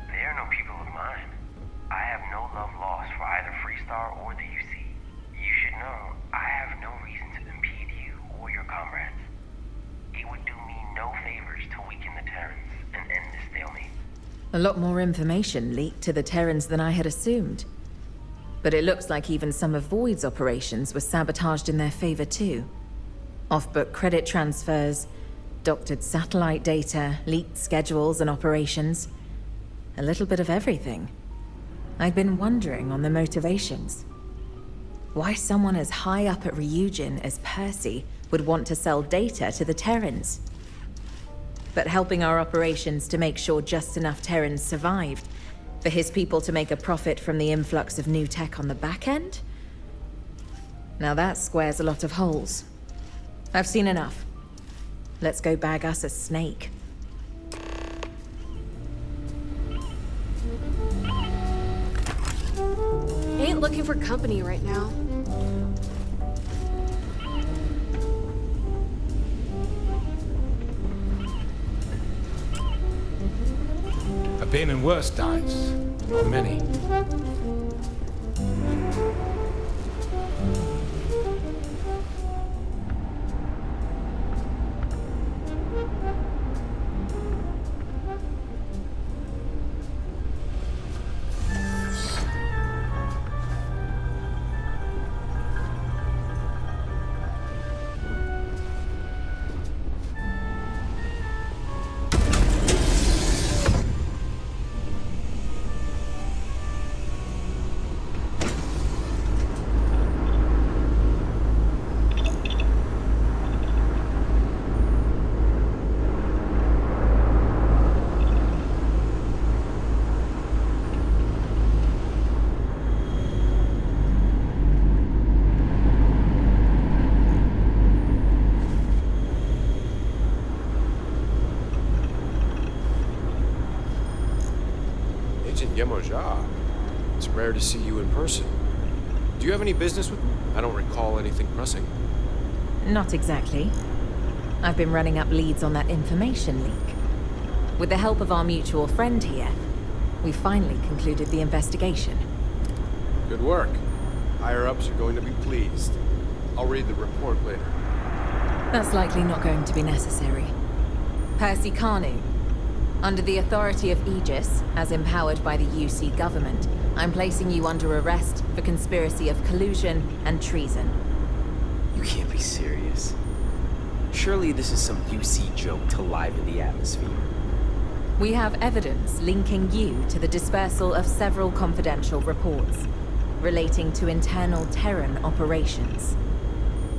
They are no people of mine. I have no love lost for either Freestar or the UC. You should know, I have no reason to impede you or your comrades. It would do me no favors to weaken the Terrans and end this stalemate. A lot more information leaked to the Terrans than I had assumed. But it looks like even some of Void's operations were sabotaged in their favor too. Off-book credit transfers, doctored satellite data, leaked schedules and operations. A little bit of everything. I've been wondering on the motivations. Why someone as high up at Ryujin as Percy would want to sell data to the Terrans. But helping our operations to make sure just enough Terrans survived, for his people to make a profit from the influx of new tech on the back end? Now that squares a lot of holes. I've seen enough. Let's go bag us a snake. Ain't looking for company right now. I've been in worse times. Not many. Moja. It's rare to see you in person. Do you have any business with me? I don't recall anything pressing. Not exactly. I've been running up leads on that information leak. With the help of our mutual friend here, we finally concluded the investigation. Good work. Higher-ups are going to be pleased. I'll read the report later. That's likely not going to be necessary. Percy Carnu, under the authority of Aegis, as empowered by the UC government, I'm placing you under arrest for conspiracy of collusion and treason. You can't be serious. Surely this is some UC joke to liven the atmosphere. We have evidence linking you to the dispersal of several confidential reports relating to internal Terran operations.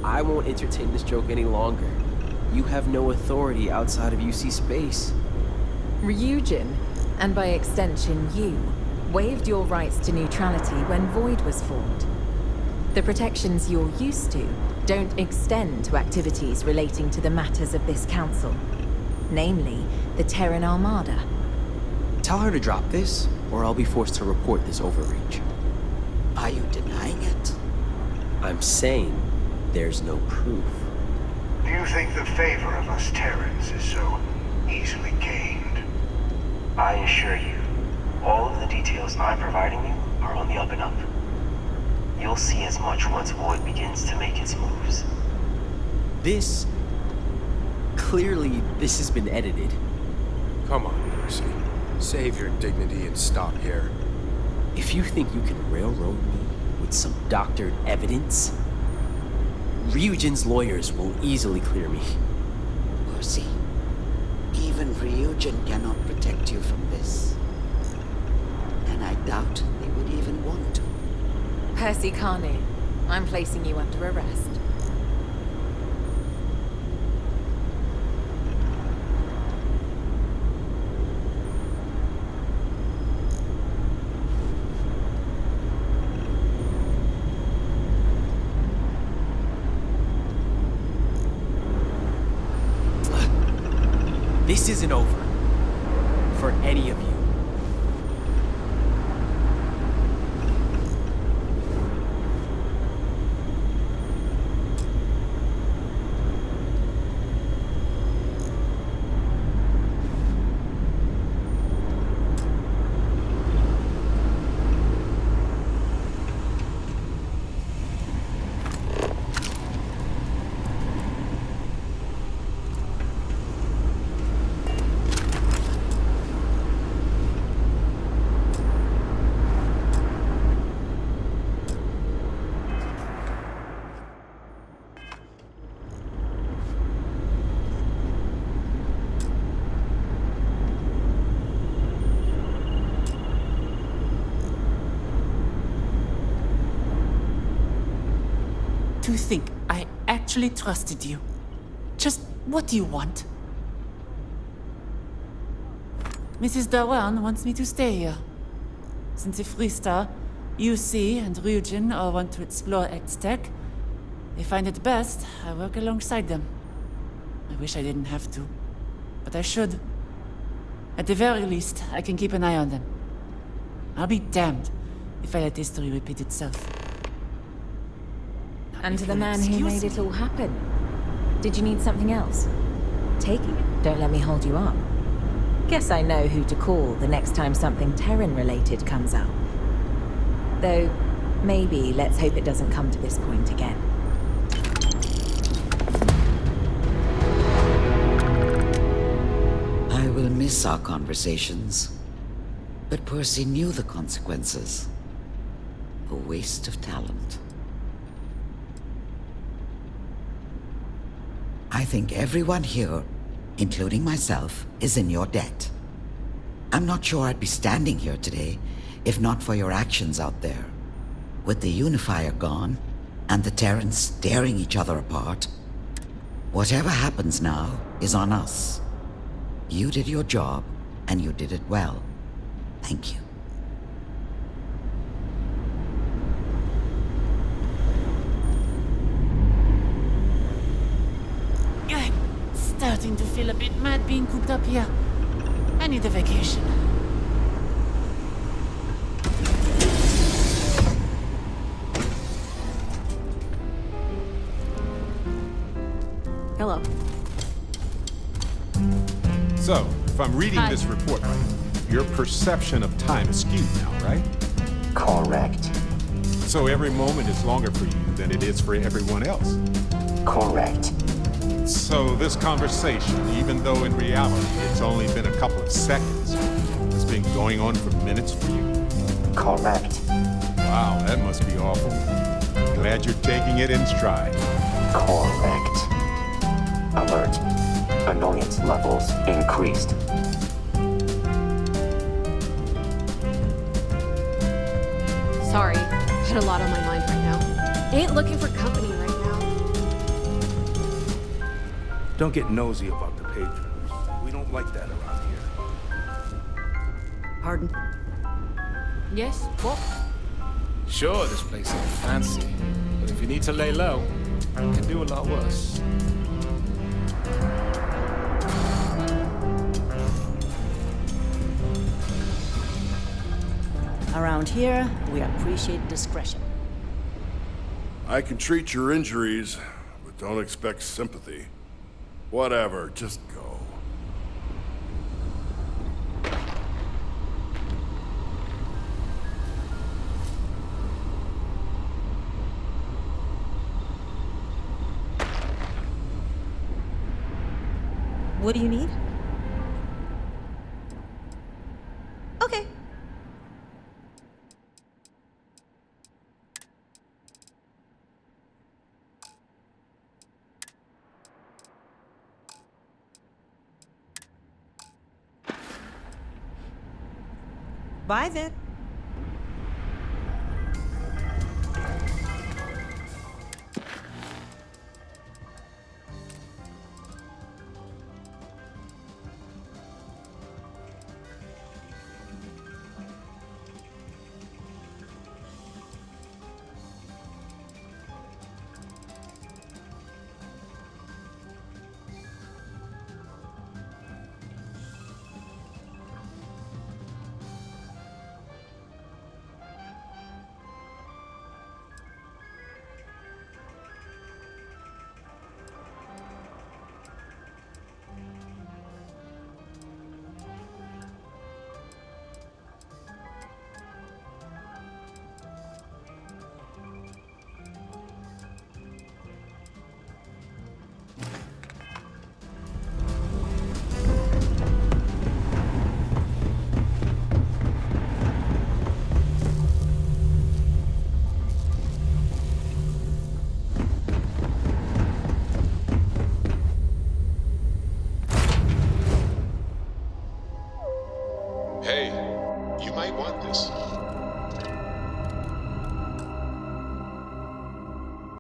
I won't entertain this joke any longer. You have no authority outside of UC space. Ryujin, and by extension you, waived your rights to neutrality when Void was formed. The protections you're used to don't extend to activities relating to the matters of this council. Namely, the Terran Armada. Tell her to drop this, or I'll be forced to report this overreach. Are you denying it? I'm saying there's no proof. Do you think the favor of us Terrans is so easily gained? I assure you, all of the details I'm providing you are on the up and up. You'll see as much once Void begins to make its moves. Clearly, this has been edited. Come on, Percy. Save your dignity and stop here. If you think you can railroad me with some doctored evidence, Ryujin's lawyers will easily clear me. Percy, even Ryujin cannot protect you from this. And I doubt they would even want to. Percy Carnu, I'm placing you under arrest. This isn't over. For any of you. To think I actually trusted you. Just what do you want? Mrs. Dawan wants me to stay here. Since the Freestar, UC, and Ryujin all want to explore X-Tech, they find it best I work alongside them. I wish I didn't have to, but I should. At the very least, I can keep an eye on them. I'll be damned if I let history repeat itself. And to the man who made it all happen. Did you need something else? Take it. Don't let me hold you up. Guess I know who to call the next time something Terran-related comes up. Though, maybe let's hope it doesn't come to this point again. I will miss our conversations. But Percy knew the consequences. A waste of talent. I think everyone here, including myself, is in your debt. I'm not sure I'd be standing here today if not for your actions out there. With the Unifier gone, and the Terrans tearing each other apart, whatever happens now is on us. You did your job, and you did it well. Thank you. Starting to feel a bit mad being cooped up here. I need a vacation. Hello. So, if I'm reading Hi. this report right, your perception of time is skewed now, right? Correct. So every moment is longer for you than it is for everyone else. Correct. So this conversation, even though in reality it's only been a couple of seconds, has been going on for minutes for you? Correct. Wow, that must be awful. Glad you're taking it in stride. Correct. Alert. Annoyance levels increased. Sorry, had a lot on my mind right now. Ain't looking for company right now. Don't get nosy about the patrons. We don't like that around here. Pardon? Yes? What? Sure, this place ain't fancy, but if you need to lay low, you can do a lot worse. Around here, we appreciate discretion. I can treat your injuries, but don't expect sympathy. Whatever, just go. What do you need? Okay. Bye then.